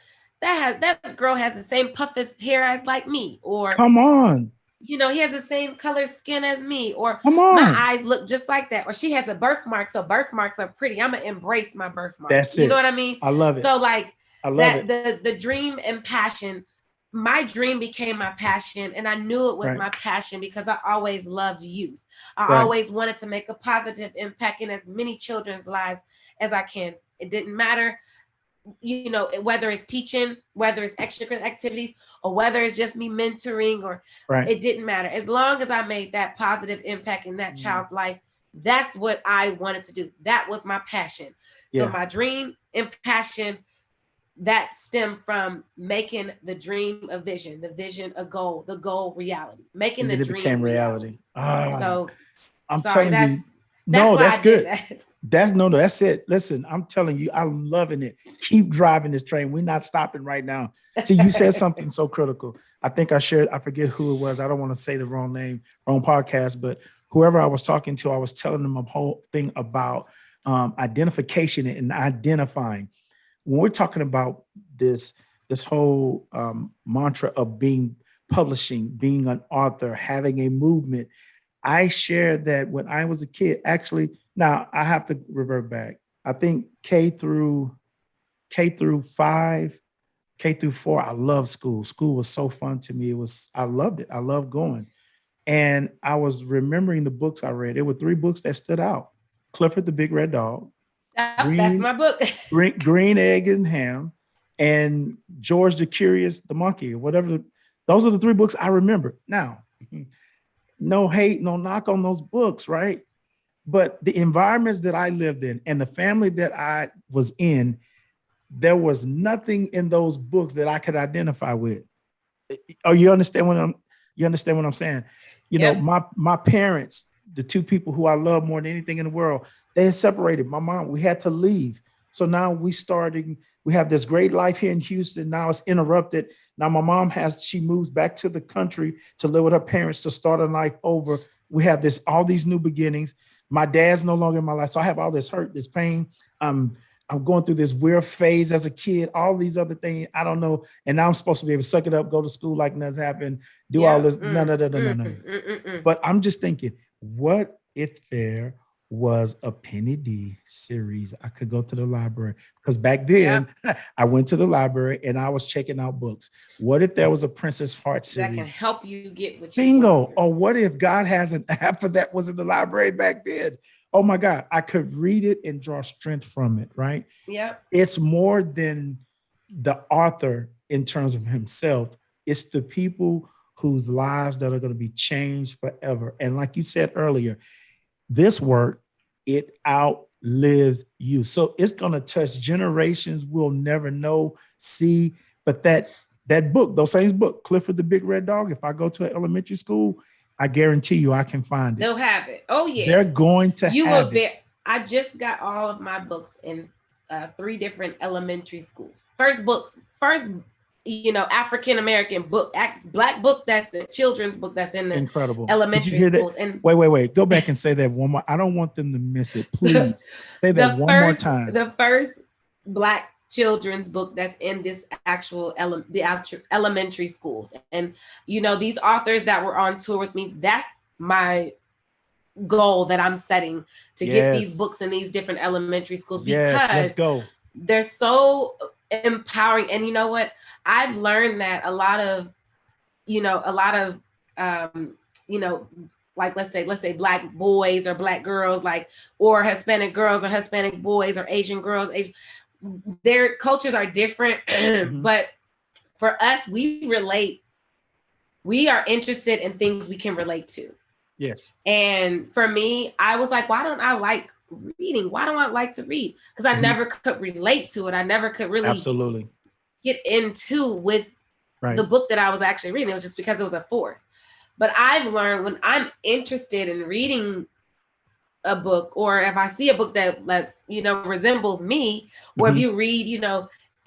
B: girl has the same puffy hair as like me, or
A: Come on.
B: he has the same color skin as me, or
A: Come
B: my
A: on.
B: eyes look just like that, or she has a birthmark, so birthmarks are pretty. I'm gonna embrace my birthmarks.
A: That's
B: You know
A: it.
B: what I mean?
A: I love it.
B: So like
A: I love
B: that,
A: it.
B: the dream and passion. My dream became my passion, and I knew it was
A: Right.
B: my passion because I always loved youth. I
A: Right.
B: always wanted to make a positive impact in as many children's lives as I can. It didn't matter, whether it's teaching, whether it's extracurricular activities, or whether it's just me mentoring, or
A: Right.
B: it didn't matter. As long as I made that positive impact in that
A: Mm.
B: child's life, that's what I wanted to do. That was my passion. So
A: Yeah.
B: my dream and passion, that stem from making the dream a vision, the vision a goal, the goal reality, making
A: And
B: the
A: then it became
B: dream reality.
A: reality. Ah,
B: So
A: I'm
B: sorry,
A: telling you,
B: that's
A: no,
B: why
A: that's
B: I did
A: good.
B: that.
A: That's no, that's it. Listen, I'm telling you, I'm loving it. Keep driving this train. We're not stopping right now. See, you said something so critical. I think I forget who it was. I don't want to say the wrong name, wrong podcast, but whoever I was talking to, I was telling them a whole thing about identification and identifying. When we're talking about this whole mantra of being publishing, being an author, having a movement, I shared that when I was a kid. Actually, now I have to revert back. I think K through 5, K through 4. I love school. School was so fun to me. I loved it. I loved going. And I was remembering the books I read. There were 3 books that stood out: Clifford the Big Red Dog,
B: Yep, that's
A: Green
B: my book.
A: Green Egg and Ham, and George the Curious the Monkey, or whatever. Those are the 3 books I remember. Now, no hate, no knock on those books, right? But the environments that I lived in and the family that I was in, there was nothing in those books that I could identify with. Oh, you understand what I'm saying?
B: Yep.
A: My parents, the 2 people who I love more than anything in the world, they had separated. My mom, we had to leave. So now we have this great life here in Houston. Now it's interrupted. Now my mom she moves back to the country to live with her parents to start a life over. We have all these new beginnings. My dad's no longer in my life. So I have all this hurt, this pain. I'm going through this weird phase as a kid, all these other things. I don't know. And now I'm supposed to be able to suck it up, go to school like nothing's happened, do all
B: Yep.
A: this. No, no, no, no, no, no. But I'm just thinking, what if there was a Penny D series? I could go to the library, because back then I went to the library and I was checking out books. What if there was a Princess Heart
B: That can
A: series?
B: help you get what you
A: Bingo. Or what if God has an app for that was in the library back then? Oh my God, I could read it and draw strength from it, right?
B: Yep.
A: It's more than the author in terms of himself. It's the people whose lives that are going to be changed forever. And like you said earlier, this work, it outlives you. So it's going to touch generations we'll never know, see. But that book, those same book, Clifford the Big Red Dog, if I go to an elementary school, I guarantee you I can find it.
B: They'll have it. Oh yeah.
A: They're going to have it.
B: I just got all of my books in 3 different elementary schools. First, African American book, Black book, that's the children's book that's in the
A: incredible
B: elementary schools. And
A: wait, go back and say that one more. I don't want them to miss it. Please say that more time.
B: The first Black children's book that's in this actual elementary schools. And these authors that were on tour with me, that's my goal that I'm setting to get these books in these different elementary schools, because
A: let's go.
B: They're so empowering. And you know what? I've learned that a lot of like let's say Black boys or Black girls, or Hispanic girls or Hispanic boys or Asian girls, their cultures are different. But for us, we are interested in things we can relate to.
A: Yes.
B: And for me, I was like, why don't I like reading? Why don't I like to read? Because I never could relate to it. I never could really get into with the book that I was actually reading. It was just because it was a force. But I've learned, when I'm interested in reading a book, or if I see a book that resembles me, or if you read,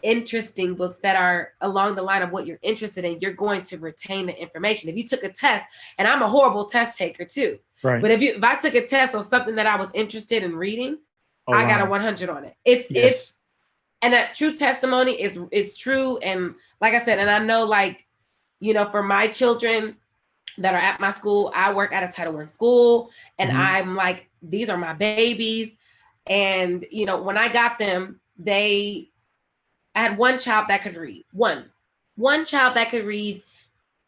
B: interesting books that are along the line of what you're interested in, you're going to retain the information. If you took a test, and I'm a horrible test taker too, but if I took a test on something that I was interested in reading, I got a 100 on it. It's and a true testimony is true. And like I said, and I know, for my children that are at my school, I work at a Title I school, and I'm like, these are my babies. And, when I got them, I had one child that could read, one child that could read.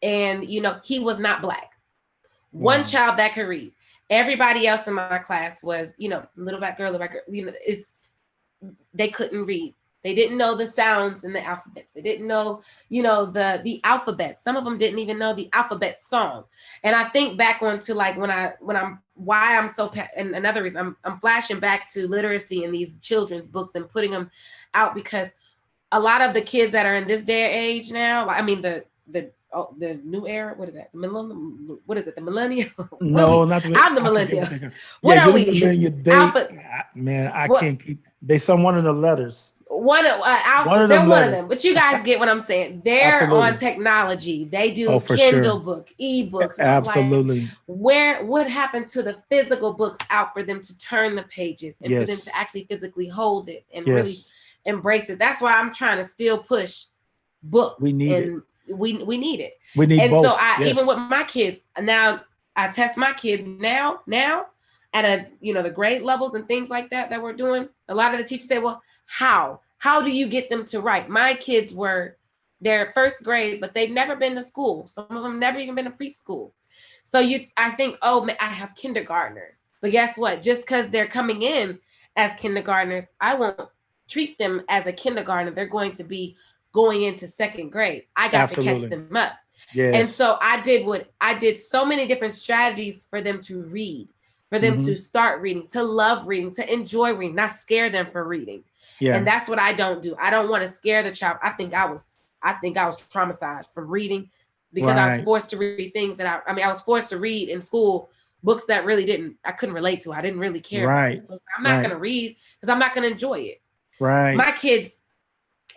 B: And, he was not Black. One child that could read. Everybody else in my class was, little Black girl, they couldn't read. They didn't know the sounds in the alphabets. They didn't know, the alphabet. Some of them didn't even know the alphabet song. And I think back onto and another reason I'm flashing back to literacy in these children's books and putting them out, because a lot of the kids that are in this day and age now, the new era, what is that? The millennium? What is it? The millennial?
A: No, not the.
B: I'm the millennial. What are we?
A: Man, I can't keep. They one of the letters.
B: One of them. But you guys get what I'm saying. They're on technology. They do Kindle book, ebooks.
A: Absolutely.
B: What happened to the physical books out for them to turn the pages and for them to actually physically hold it and really embrace it? That's why I'm trying to still push books. We need it. We need it.
A: We need
B: and
A: both.
B: So even with my kids now, I test my kids now at a, the grade levels and things like that we're doing. A lot of the teachers say, well, how do you get them to write? My kids were their first grade, but they've never been to school. Some of them never even been to preschool. So I think, oh, I have kindergartners, but guess what? Just because they're coming in as kindergartners, I won't treat them as a kindergartner. They're going to be going into second grade. I got to catch them up. And
A: Yes.
B: so I did so many different strategies for them to read, for them to start reading, to love reading, to enjoy reading, not scare them for reading.
A: Yeah.
B: And that's what I don't do. I don't want to scare the child. I think I was traumatized from reading because I was forced to read things that I was forced to read in school books that really I couldn't relate to. I didn't really care about. So I'm not going to read because I'm not going to enjoy it.
A: Right.
B: My kids,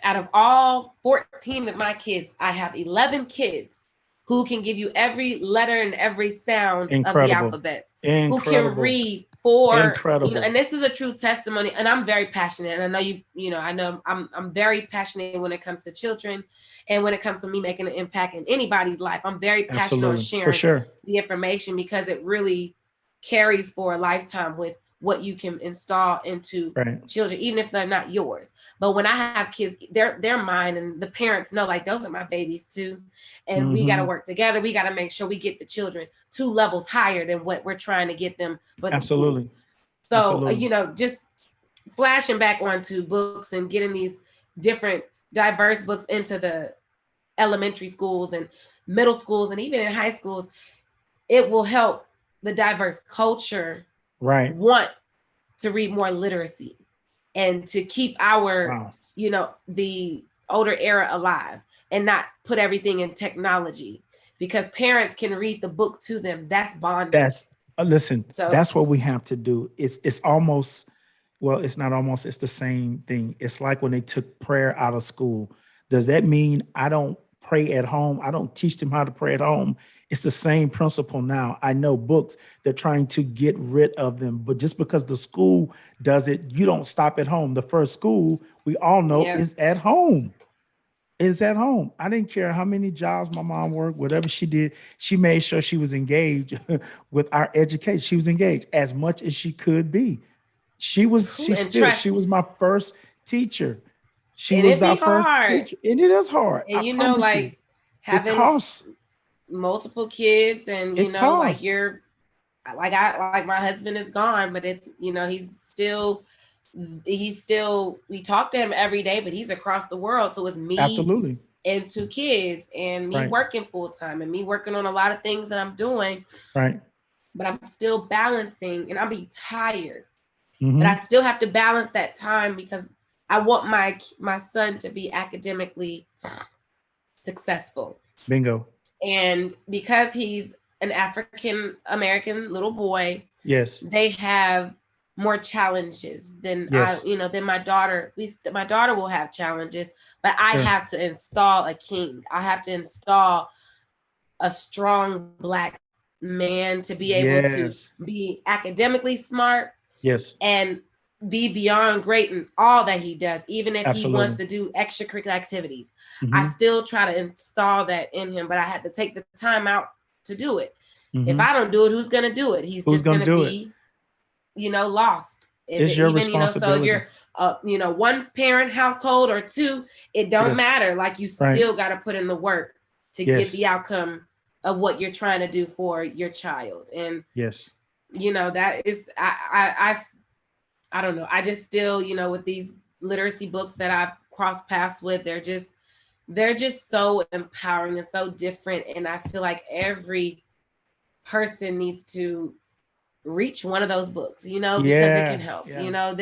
B: out of all 14 of my kids, I have 11 kids who can give you every letter and every sound of the alphabet, who can read and this is a true testimony. And I'm very passionate. And I know I know I'm very passionate when it comes to children and when it comes to me making an impact in anybody's life. I'm very passionate on sharing the information because it really carries for a lifetime with what you can install into children, even if they're not yours. But when I have kids, they're mine, and the parents know, like, those are my babies too. And we got to work together. We got to make sure we get the children 2 levels higher than what we're trying to get them. But
A: absolutely.
B: So, just flashing back onto books and getting these different diverse books into the elementary schools and middle schools and even in high schools, it will help the diverse culture want to read more literacy and to keep our, the older era alive and not put everything in technology, because parents can read the book to them. That's bonding.
A: That's what we have to do. It's almost, well, it's not almost, it's the same thing. It's like when they took prayer out of school. Does that mean I don't pray at home? I don't teach them how to pray at home. It's the same principle now. I know books, they're trying to get rid of them, but just because the school does it, you don't stop at home. The first school, we all know, is at home. Is at home. I didn't care how many jobs my mom worked, whatever she did, she made sure she was engaged with our education. She was engaged as much as she could be. She was my first teacher. She was our first teacher. And it is hard.
B: And like having
A: it costs
B: multiple kids, and like you're like my husband is gone, but it's he's still we talk to him every day, but he's across the world. So it's me and 2 kids and me working full time and me working on a lot of things that I'm doing.
A: Right.
B: But I'm still balancing, and I'll be tired. But I still have to balance that time because I want my son to be academically successful.
A: Bingo.
B: And because he's an African American little boy, they have more challenges than than my daughter. At least my daughter will have challenges, but I have to install a king. I have to install a strong Black man to be able to be academically smart. And be beyond great in all that he does, even if he wants to do extracurricular activities. I still try to install that in him, but I had to take the time out to do it. If I don't do it, who's going to do it? He's just going to be, lost.
A: It's your responsibility.
B: So you're, one parent household or 2, it don't matter. Like you still got to put in the work to get the outcome of what you're trying to do for your child. And that is, I don't know. I just still, with these literacy books that I've crossed paths with, they're just so empowering and so different. And I feel like every person needs to reach one of those books, because it can help, but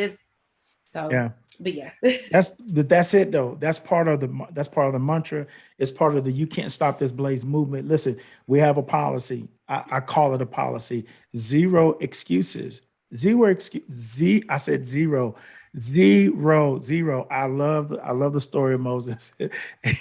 A: that's it though. That's part of the mantra. It's part of the "You Can't Stop This Blaze" movement. Listen, we have a policy. I call it a policy: 0 excuses. 0 excuse. I said 0. 0. I love the story of Moses,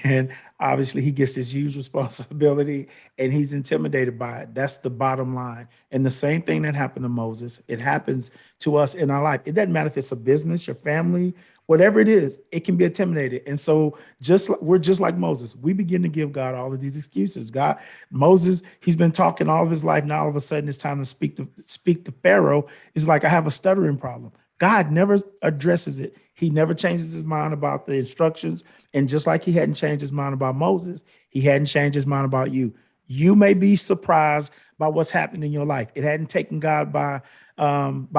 A: and obviously he gets this huge responsibility, and he's intimidated by it. That's the bottom line. And the same thing that happened to Moses, it happens to us in our life. It doesn't matter if it's a business, your family, whatever it is, it can be intimidated. And so just like we're just like Moses, we begin to give God all of these excuses. God, Moses, he's been talking all of his life. Now all of a sudden it's time to speak to Pharaoh. It's like I have a stuttering problem. God never addresses it. He never changes his mind about the instructions. And just like he hadn't changed his mind about Moses, he hadn't changed his mind about you. You may be surprised by what's happening in your life. It hadn't taken God by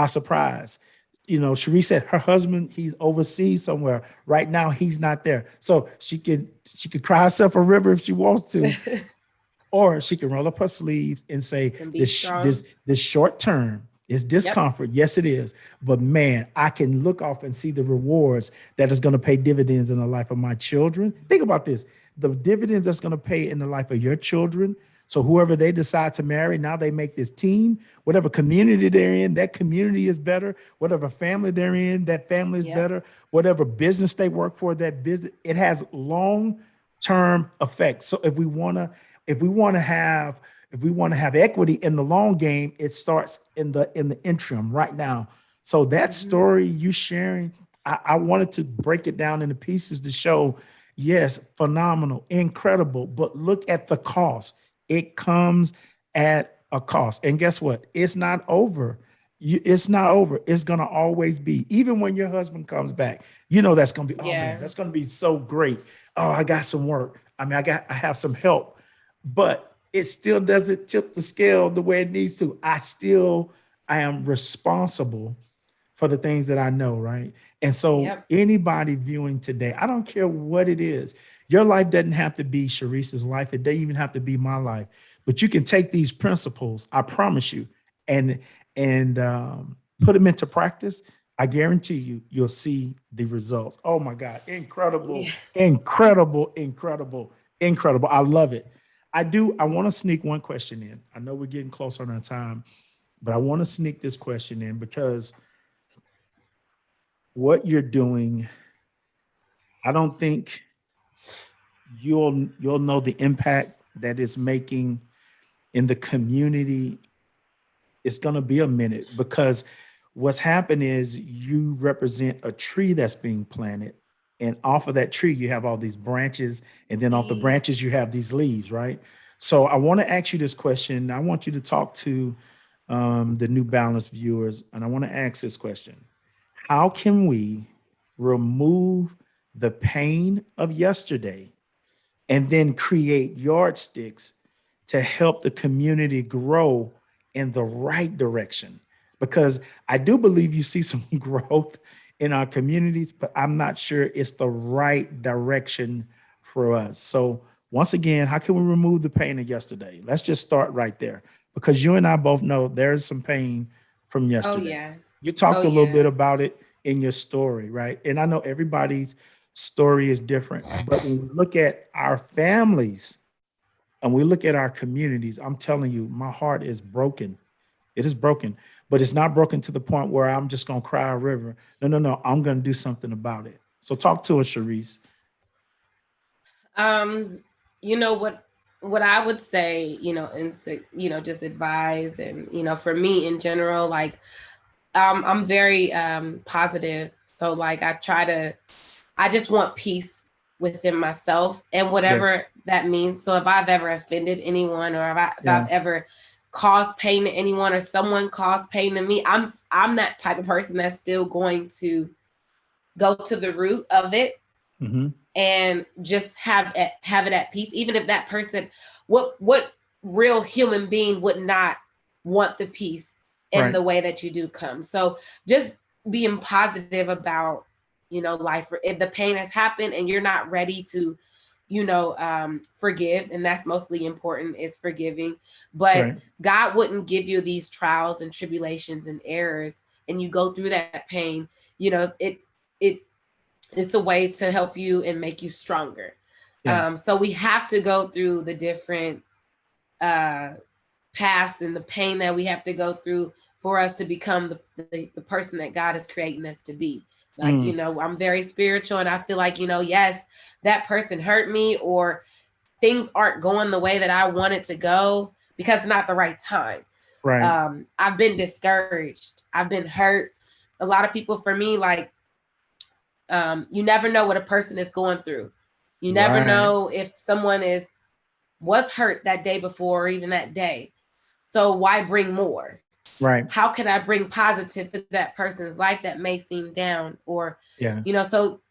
A: surprise. You know, Cherie said her husband, he's overseas somewhere. Right now, he's not there. So she could cry herself a river if she wants to, or she can roll up her sleeves and say,
B: And be
A: this
B: strong.
A: short term is
B: Yep.
A: discomfort. Yes, it is. But man, I can look off and see the rewards that is going to pay dividends in the life of my children. Think about this. The dividends that's going to pay in the life of your children. So whoever they decide to marry, now they make this team. Whatever community they're in, that community is better. Whatever family they're in, that family is
B: Yep.
A: better. Whatever business they work for, that business, it has long term effects. So if we want to have if we want to have equity in the long game, it starts in the interim right now. So that
B: Hmm.
A: story you sharing, I wanted to break it down into pieces to show, yes, phenomenal, incredible, but look at the cost. It comes at a cost. And guess what? It's not over. It's not over. It's gonna always be. Even when your husband comes back, you know that's gonna be. Oh man,
B: Yeah.
A: that's gonna be so great. Oh, I got some work. I mean, I have some help, but it still doesn't tip the scale the way it needs to. I am responsible for the things that I know, right? And so
B: Yep.
A: anybody viewing today, I don't care what it is. Your life doesn't have to be Sharice's life. It doesn't even have to be my life. But you can take these principles, I promise you, and and put them into practice. I guarantee you, you'll see the results. Oh my God, incredible,
B: Yeah.
A: incredible, incredible, incredible. I love it. I do. I want to sneak one question in. I know we're getting close on our time, but I want to sneak this question in because what you're doing, I don't think you'll know the impact that it's making in the community. It's going to be a minute because what's happened is you represent a tree that's being planted, and off of that tree you have all these branches, and then off the
B: Leaves.
A: branches you have these leaves, right? So I want to ask you this question. I want you to talk to the New Balance viewers, and I want to ask this question: how can we remove the pain of yesterday and then create yardsticks to help the community grow in the right direction? Because I do believe you see some growth in our communities, but I'm not sure it's the right direction for us. So, once again, how can we remove the pain of yesterday? Let's just start right there because you and I both know there's some pain from
B: Oh
A: yesterday.
B: yeah.
A: You
B: Oh
A: talked a little bit
B: yeah.
A: about it in your story, right? And I know everybody's story is different, but when we look at our families and we look at our communities, I'm telling you, my heart is broken. It is broken, but it's not broken to the point where I'm just going to cry a river. No, no, no. I'm going to do something about it. So talk to us, Sharice.
B: Um, you know what I would say, and just advise, and for me in general, like I'm very positive. So like I just want peace within myself and
A: Yes.
B: whatever that means. So if I've ever offended anyone, or if
A: Yeah.
B: I've ever caused pain to anyone, or someone caused pain to me, I'm that type of person that's still going to go to the root of it
A: Mm-hmm.
B: and just have it at peace, even if that person, what real human being would not want the peace in
A: Right.
B: the way that you do come. So just being positive about life. If the pain has happened and you're not ready to forgive, and that's mostly important, is forgiving. But
A: Right.
B: God wouldn't give you these trials and tribulations and errors, and you go through that pain. It it's a way to help you and make you stronger.
A: Yeah.
B: So we have to go through the different uh, paths and the pain that we have to go through for us to become the person that God is creating us to be. Like,
A: Mm.
B: I'm very spiritual, and I feel like, yes, that person hurt me, or things aren't going the way that I want it to go because it's not the right time.
A: Right.
B: I've been discouraged. I've been hurt. A lot of people, for me, like, You never know what a person is going through. You never
A: Right.
B: know if someone was hurt that day before or even that day. So why bring more?
A: Right.
B: How can I bring positive to that person's life that may seem down? Or,
A: Yeah.
B: so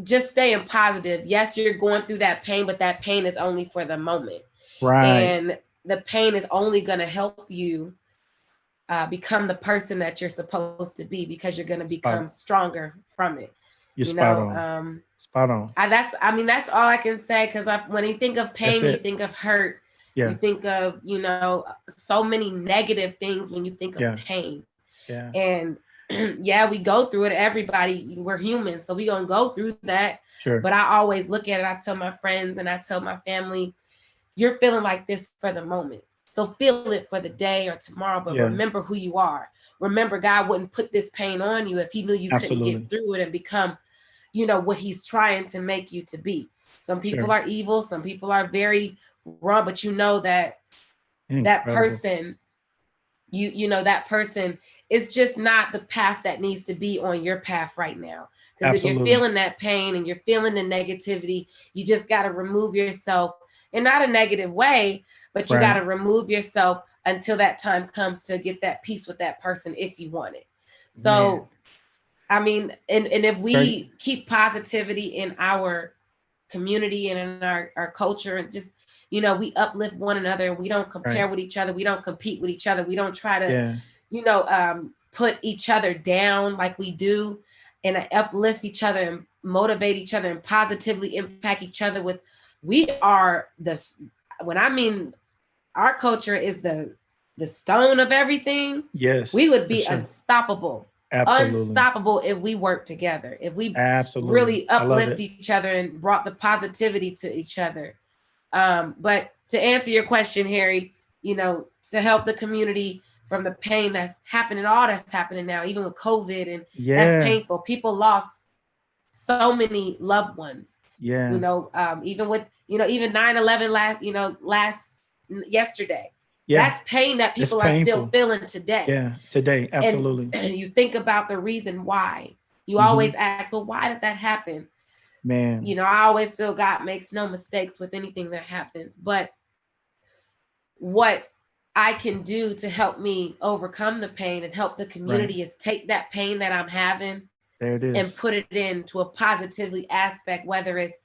B: just staying positive. Yes, you're going through that pain, but that pain is only for the moment.
A: Right.
B: And the pain is only going to help you become the person that you're supposed to be, because you're going to become
A: Spot.
B: stronger from it.
A: You're spot on. Spot on.
B: That's all I can say, because when you think of
A: That's
B: pain, you
A: it.
B: think of hurt. You
A: Yeah.
B: think of, so many negative things when you think of
A: Yeah.
B: pain.
A: Yeah.
B: And yeah, we go through it. Everybody, we're humans, so we gonna go through that.
A: Sure.
B: But I always look at it. I tell my friends and I tell my family, you're feeling like this for the moment. So feel it for the day or tomorrow, but
A: Yeah.
B: remember who you are. Remember, God wouldn't put this pain on you if he knew you couldn't get
A: Absolutely.
B: through it and become, what he's trying to make you to be. Some people
A: Sure.
B: are evil, some people are very wrong, but you know that
A: Incredible.
B: person, that person is just not the path that needs to be on your path right now. Because if you're
A: Absolutely.
B: feeling that pain and you're feeling the negativity, you just got to remove yourself, in not a negative way, but you got
A: Right.
B: to remove yourself until that time comes to get that peace with that person if you want it.
A: Man.
B: So, I mean, and if
A: Great.
B: we keep positivity in our community and in our culture, and just, we uplift one another, we don't
A: Right.
B: compare with each other, we don't compete with each other, we don't try to,
A: Yeah.
B: put each other down like we do, and uplift each other and motivate each other and positively impact each other with, we are when I mean our culture is the stone of everything.
A: Yes.
B: We would
A: For
B: be
A: sure.
B: unstoppable.
A: Absolutely.
B: Unstoppable if we work together. If we
A: Absolutely.
B: really
A: I love
B: uplift
A: it.
B: each other and brought the positivity to each other. But to answer your question, Harry, to help the community from the pain that's happening, all that's happening now, even with COVID, and that's
A: Yeah.
B: painful. People lost so many loved ones.
A: Yeah.
B: Even with even 9/11 last yesterday.
A: Yeah.
B: That's pain that
A: It's
B: people are still
A: painful.
B: feeling today.
A: Yeah. Today.
B: And
A: Absolutely.
B: you think about the reason why. You
A: Hmm.
B: always ask, well, why did that happen?
A: Man.
B: I always feel God makes no mistakes with anything that happens. But what I can do to help me overcome the pain and help the
A: Right.
B: community is take that pain that I'm having
A: There it
B: and
A: is.
B: put it into a positively aspect, whether it's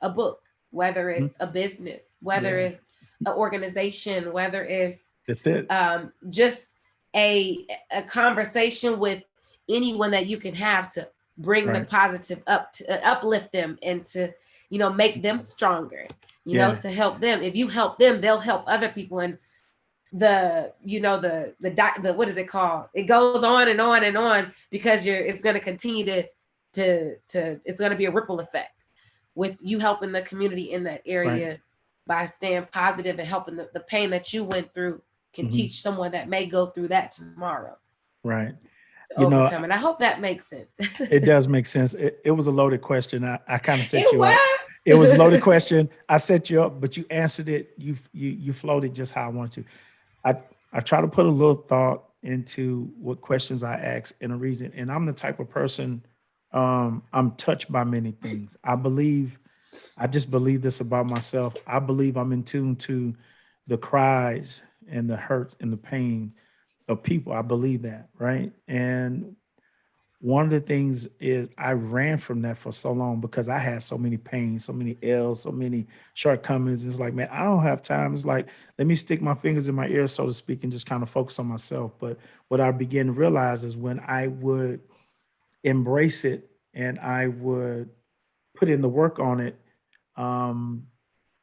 B: a book, whether
A: Mhm.
B: it's a business, whether
A: Yeah.
B: it's an organization, whether it's
A: That's it.
B: just a conversation with anyone that you can have to bring the
A: Right.
B: positive up, to uplift them, and to make them stronger,
A: Yeah.
B: to help them. If you help them, they'll help other people. And the what is it called, it goes on and on and on, because it's going to continue to it's going to be a ripple effect with you helping the community in that
A: Right.
B: area by staying positive and helping the pain that you went through can
A: Hmm.
B: teach someone that may go through that tomorrow
A: Right.
B: to
A: You know,
B: overcome it. I hope that makes sense.
A: it does make sense. It was a loaded question. I kind of set
B: It
A: you up. It was a loaded
B: was.
A: question. I set you up, but you answered it. You floated just how I wanted to. I I try to put a little thought into what questions I ask and a reason. And I'm the type of person, I'm touched by many things. I just believe this about myself. I believe I'm in tune to the cries and the hurts and the pain of people. I believe that, right? And one of the things is I ran from that for so long because I had so many pains, so many L's, so many shortcomings. It's like, man, I don't have time. It's like, let me stick my fingers in my ears, so to speak, and just kind of focus on myself. But what I began to realize is when I would embrace it and I would put in the work on it, um,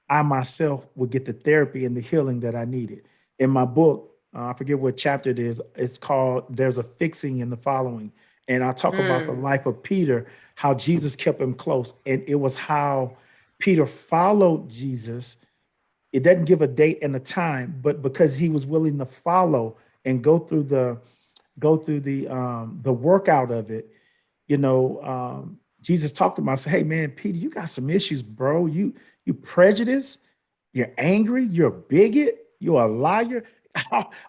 A: I myself would get the therapy and the healing that I needed. In my book, I forget what chapter it is. It's called "There's a Fixing in the Following," and I talk about the
B: Mm,
A: life of Peter, how Jesus kept him close, and it was how Peter followed Jesus. It doesn't give a date and a time, but because he was willing to follow and go through the workout of it, Jesus talked to him. I said, "Hey, man, Peter, you got some issues, bro. You prejudice, you're angry, you're a bigot, you're a liar,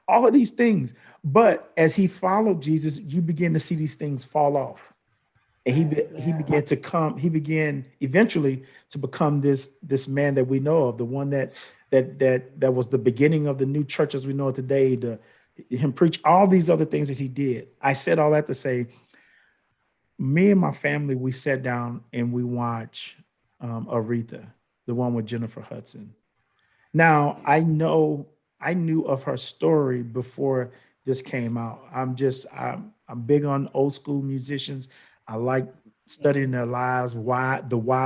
A: all of these things." But as he followed Jesus, you begin to see these things fall off. And he
B: Yeah.
A: began to come. He began eventually to become this man that we know of, the one that was the beginning of the new church as we know it today. Him preach all these other things that he did. I said all that to say, me and my family, we sat down and we watched Aretha, the one with Jennifer Hudson. Now I knew of her story before this came out. I'm big on old school musicians. I like studying their lives, why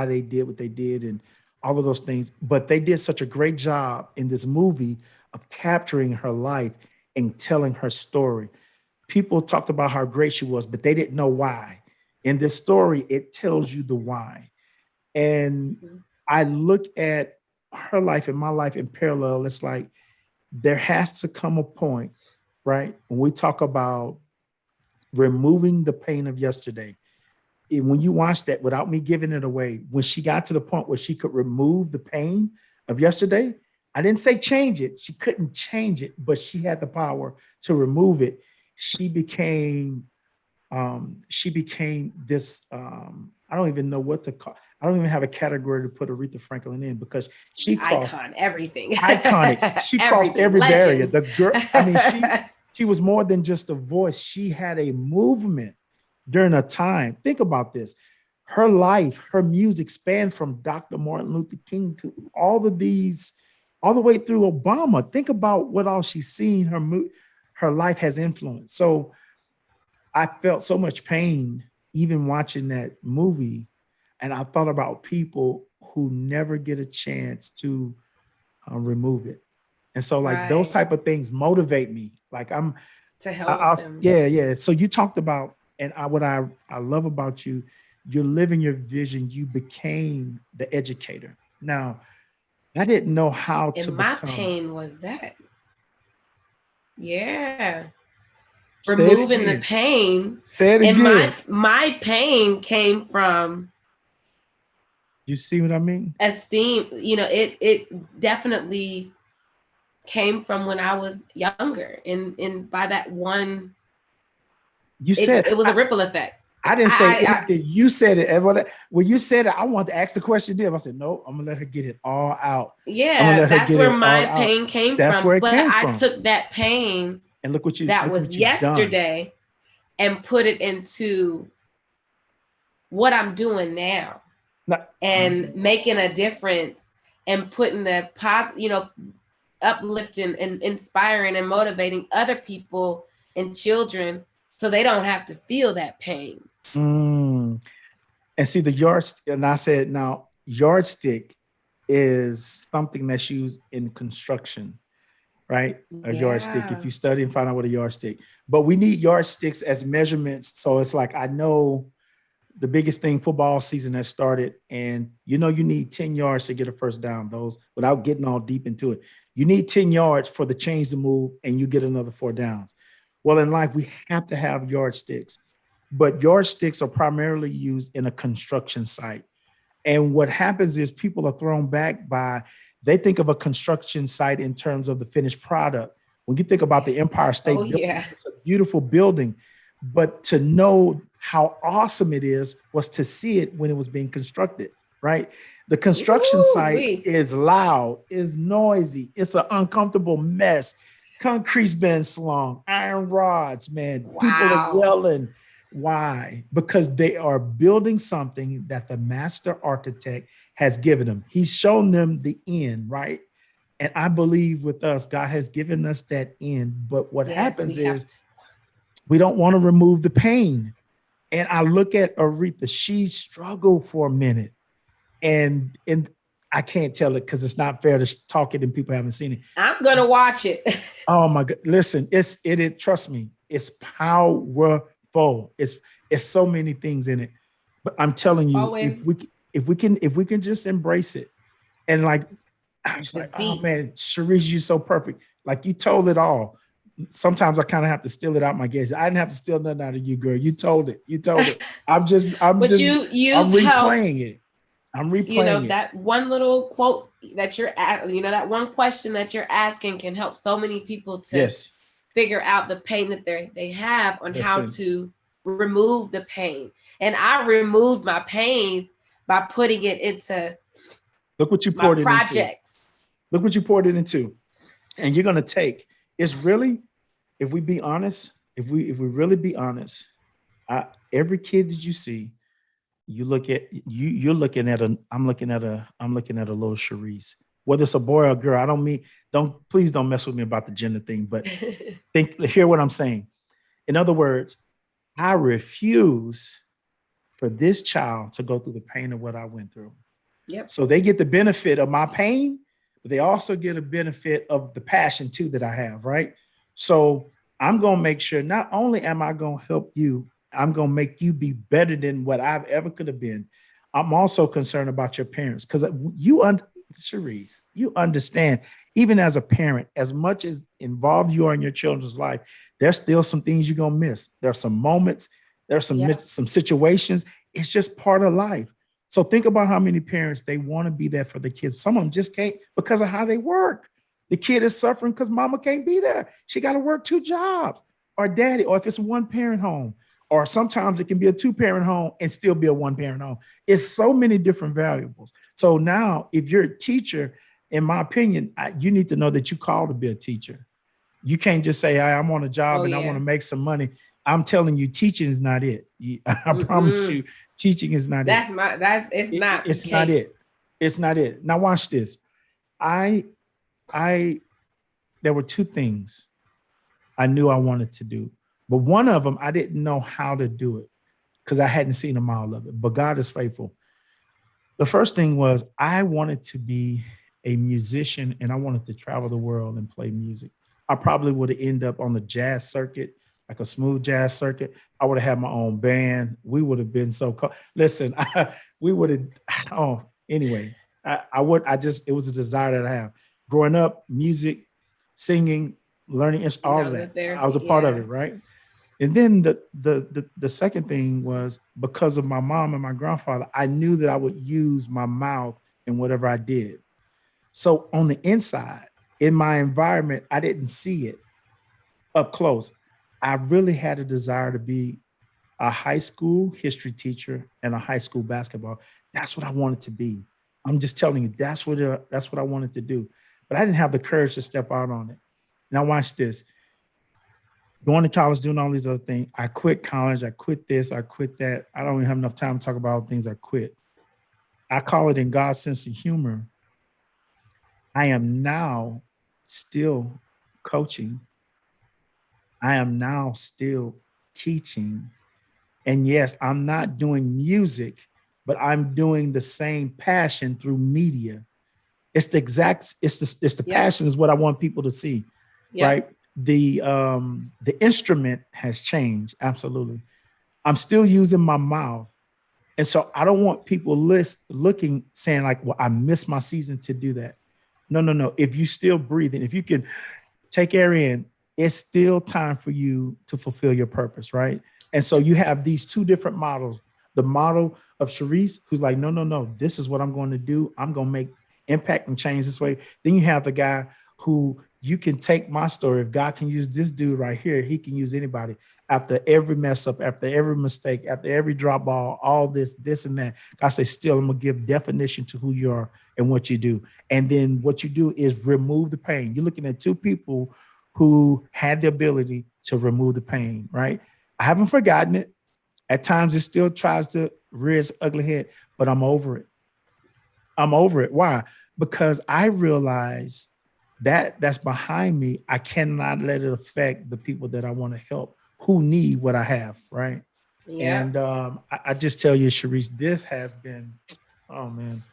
A: they did what they did, and all of those things. But they did such a great job in this movie of capturing her life and telling her story. People talked about how great she was, but they didn't know why. In this story, it tells you the why. And
B: Mhm.
A: I look at her life and my life in parallel. It's like there has to come a point, right? When we talk about removing the pain of yesterday, when you watch that without me giving it away, when she got to the point where she could remove the pain of yesterday, I didn't say change it. She couldn't change it, but she had the power to remove it. She became this I don't even know what to call. I don't even have a category to put Aretha Franklin in because she crossed
B: Icon, everything.
A: iconic. She crossed
B: Everything.
A: every barrier.
B: Legend.
A: The girl, I mean, she was more than just a voice. She had a movement during a time. Think about this. Her life, her music spanned from Dr. Martin Luther King to all of these, all the way through Obama. Think about what all she's seen. Her life has influenced. So I felt so much pain even watching that movie. And I thought about people who never get a chance to remove it. And so like those
B: Right.
A: type of things motivate me. Like
B: To
A: I'll
B: help them.
A: yeah, yeah. So you talked about, and what I love about you, you're living your vision. You became the educator. Now, I didn't know how to
B: And my
A: become.
B: pain was that. Yeah.
A: Say it
B: Removing the
A: again.
B: pain.
A: Say it
B: And
A: again.
B: my pain came from
A: You see what I mean?
B: esteem. It definitely came from when I was younger. And by that one,
A: You
B: it,
A: said
B: it was a ripple effect.
A: I didn't say
B: I
A: anything. You said it. And when you said it, I wanted to ask the question. Then I said, no, I'm gonna let her get it all out. I'm gonna
B: yeah,
A: let her
B: that's
A: get
B: where
A: it all
B: my
A: out.
B: pain came
A: That's
B: from.
A: where it
B: But
A: came
B: I
A: from.
B: took that pain
A: And
B: that
A: look
B: was
A: what you've done.
B: yesterday and put it into what I'm doing now
A: Not,
B: and making a difference and putting the uplifting and inspiring and motivating other people and children so they don't have to feel that pain.
A: mm. And see the and I said now yardstick is something that's used in construction, right? A yardstick.
B: Yeah.
A: If you study and find out what a yardstick, but we need yardsticks as measurements. So it's like I know the biggest thing football season has started, and you need 10 yards to get a first down. Those without getting all deep into it, you need 10 yards for the chains to move, and you get another 4 downs. Well, in life, we have to have yardsticks, but yardsticks are primarily used in a construction site. And what happens is people are thrown back by they think of a construction site in terms of the finished product. When you think about the Empire
B: Oh
A: State Building,
B: yeah.
A: it's a beautiful building, but to know how awesome it is was to see it when it was being constructed, right? The construction
B: Ooh
A: site
B: wee.
A: is loud, is noisy, it's an uncomfortable mess. Concrete's been slung, iron rods, man, people are
B: Wow.
A: yelling. Why? Because they are building something that the master architect has given them. He's shown them the end, right? And I believe with us, God has given us that end. But what
B: Yes, we
A: happens
B: have
A: is
B: to.
A: we don't want to remove the pain. And I look at Aretha, she struggled for a minute. And I can't tell it because it's not fair to talk it and people haven't seen it.
B: I'm gonna watch it.
A: Oh my God. Listen, trust me, it's powerful. It's so many things in it. But I'm telling you,
B: Always.
A: if we can just embrace it. And like I was like,
B: It's
A: oh
B: deep.
A: man, Sharice, you're so perfect. Like you told it all. Sometimes I kind of have to steal it out my gas. I didn't have to steal nothing out of you, girl. You told it. You told it.
B: But you've
A: I'm
B: helped.
A: replaying it. I'm replaying it.
B: That one little quote that you're at, that one question that you're asking can help so many people to
A: Yes.
B: figure out the pain that they have on how
A: Listen,
B: to remove the pain. And I removed my pain by putting it into
A: Look what you
B: my
A: poured it into.
B: projects.
A: Look what you poured it into. And you're gonna take. It's really, if we be honest, if we really be honest, every kid that you see, you look at you're looking at I'm looking at a little Sharice. Whether it's a boy or a girl, I don't mean don't please don't mess with me about the gender thing, but hear what I'm saying. In other words, I refuse for this child to go through the pain of what I went through.
B: Yep.
A: So they get the benefit of my pain, but they also get a benefit of the passion too that I have, right? So I'm going to make sure not only am I going to help you, I'm going to make you be better than what I've ever could have been. I'm also concerned about your parents because Cherise, you understand, even as a parent, as much as involved you are in your children's life, there's still some things you're going to miss. There's some moments, there's
B: Yep.
A: some situations. It's just part of life. So think about how many parents they want to be there for the kids. Some of them just can't because of how they work. The kid is suffering because mama can't be there. She got to work two jobs, or daddy, or if it's a one parent home, or sometimes it can be a two parent home and still be a one parent home. It's so many different variables. So now, if you're a teacher, in my opinion, you need to know that you called to be a teacher. You can't just say, I'm on a job
B: Oh
A: and I want
B: yeah.
A: to make some money. I'm telling you, teaching is not it. I promise
B: Mm-mm.
A: you, teaching is not it.
B: It's not. You
A: It's not
B: can't.
A: it. It's not it. Now watch this. I I there were two things I knew I wanted to do, but one of them I didn't know how to do it because I hadn't seen a mile of it. But God is faithful. The first thing was I wanted to be a musician and I wanted to travel the world and play music. I probably would have ended up on the jazz circuit, like a smooth jazz circuit. I would have had my own band. We would have been so cool. Listen, we would have, oh, anyway, I just, it was a desire that I have. Growing up, music, singing, learning, all of
B: Those are
A: that. I was
B: therapy.
A: a part of
B: Yeah.
A: it, right? And then the second thing was because of my mom and my grandfather, I knew that I would use my mouth in whatever I did. So on the inside, in my environment, I didn't see it up close. I really had a desire to be a high school history teacher and a high school basketball. That's what I wanted to be. I'm just telling you, that's what I wanted to do. But I didn't have the courage to step out on it. Now watch this, going to college, doing all these other things. I quit college. I quit this. I quit that. I don't even have enough time to talk about all the things I quit. I call it in God's sense of humor. I am now still coaching. I am now still teaching. And yes, I'm not doing music, but I'm doing the same passion through media. It's the
B: Yep.
A: passion is what I want people to see,
B: Yep.
A: right? The instrument has changed, absolutely. I'm still using my mouth. And so I don't want people looking, saying like, well, I missed my season to do that. No, no, no. If you still breathing, if you can take air in, it's still time for you to fulfill your purpose, right? And so you have these two different models. The model of Sharice, who's like, no, no, no, this is what I'm going to do. I'm going to make impact and change this way. Then you have the guy who you can take my story. If God can use this dude right here, he can use anybody. After every mess up, after every mistake, after every drop ball, all this and that, God say, still, I'm going to give definition to who you are and what you do. And then what you do is remove the pain. You're looking at two people who had the ability to remove the pain, right? I haven't forgotten it. At times it still tries to rear its ugly head, but I'm over it. I'm over it. Why? Because I realize that that's behind me. I cannot let it affect the people that I want to help who need what I have, right?
B: Yep.
A: And I just tell you, Sharice, this has been, oh man,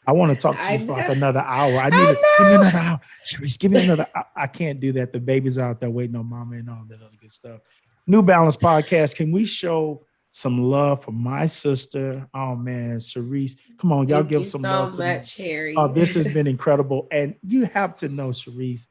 A: I want to talk to
B: I
A: you for like
B: know.
A: another hour. Give me
B: I
A: another hour. Sharice, give me another. I can't do that. The baby's out there waiting on mama and all that other good stuff. New Balance Podcast. Can we show some love for my sister? Oh man, Sharice. Come on, y'all
B: Thank
A: give
B: you
A: some
B: so
A: love to me.
B: much,
A: Oh,
B: Harry.
A: this has been incredible. And you have to know, Sharice,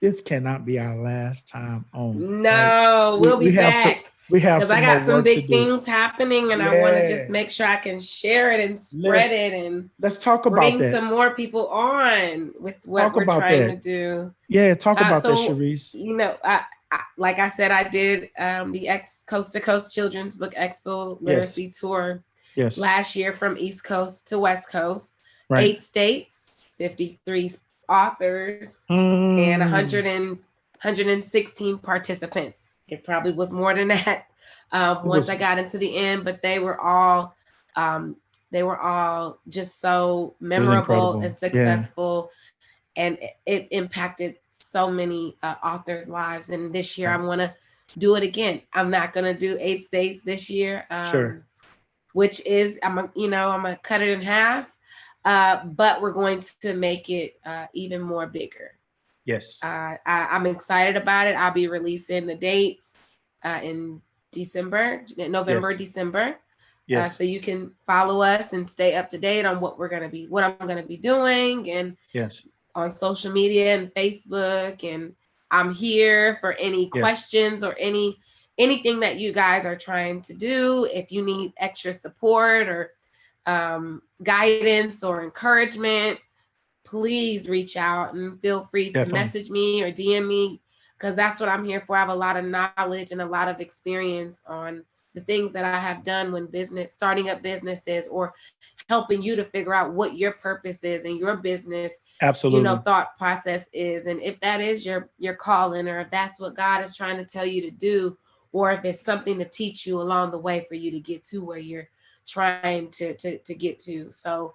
A: this cannot be our last time on, right?
B: No,
A: We
B: we'll be
A: we have some
B: back
A: we have
B: because I
A: some more
B: got some
A: work to
B: big
A: do.
B: things happening and I want to just
A: Yeah.
B: make sure I can share it and spread it
A: Let's
B: and
A: let's talk about
B: bring
A: that.
B: some more people on with what
A: Talk
B: we're
A: about
B: trying to
A: that.
B: do.
A: Yeah, talk about that,
B: So,
A: Sharice.
B: you know, like I said, I did the Coast to Coast Children's Book Expo
A: Yes.
B: Literacy Tour
A: Yes.
B: last year from East Coast to West Coast,
A: Right.
B: 8 states, 53 authors, and
A: Mm,
B: 116 participants. It probably was more than that
A: it
B: once
A: was
B: I got into the end, but um, they were all just so
A: it was
B: memorable
A: incredible.
B: and
A: Yeah.
B: successful, and it impacted so many authors' lives. And this year, I
A: Right.
B: want to do it again. I'm not gonna do 8 states this year,
A: Sure.
B: which is I'm gonna cut it in half, but we're going to make it even more bigger.
A: Yes.
B: I'm excited about it. I'll be releasing the dates in November,
A: Yes.
B: December.
A: Yes.
B: So you can follow us and stay up to date on what I'm gonna be doing, and
A: Yes.
B: on social media and Facebook. And I'm here for any
A: Yes.
B: questions or anything that you guys are trying to do. If you need extra support or guidance or encouragement, please reach out and feel free to
A: Definitely.
B: message me or DM me, because that's what I'm here for. I have a lot of knowledge and a lot of experience on the things that I have done when starting up businesses, or helping you to figure out what your purpose is in your business,
A: Absolutely.
B: thought process is. And if that is your calling, or if that's what God is trying to tell you to do, or if it's something to teach you along the way for you to get to where you're trying to get to. So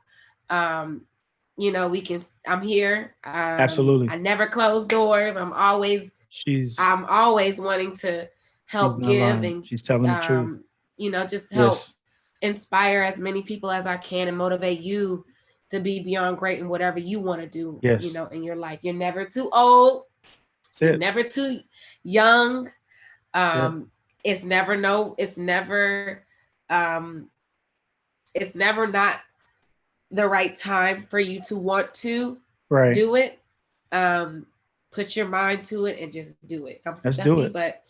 B: um I'm here.
A: Absolutely.
B: I never close doors.
A: She's
B: I'm always wanting to
A: she's
B: help
A: not
B: give,
A: lying.
B: and
A: She's telling the truth.
B: just help
A: Yes.
B: inspire as many people as I can, and motivate you to be beyond great in whatever you want to do,
A: Yes.
B: in your life. You're never too old.
A: That's
B: You're
A: it.
B: never too young.
A: That's it.
B: Um, it's never no, um, it's never not the right time for you to want to
A: Right.
B: do it. Um, put your mind to it and just do it. I'm
A: Let's do
B: stuffy,
A: it.
B: but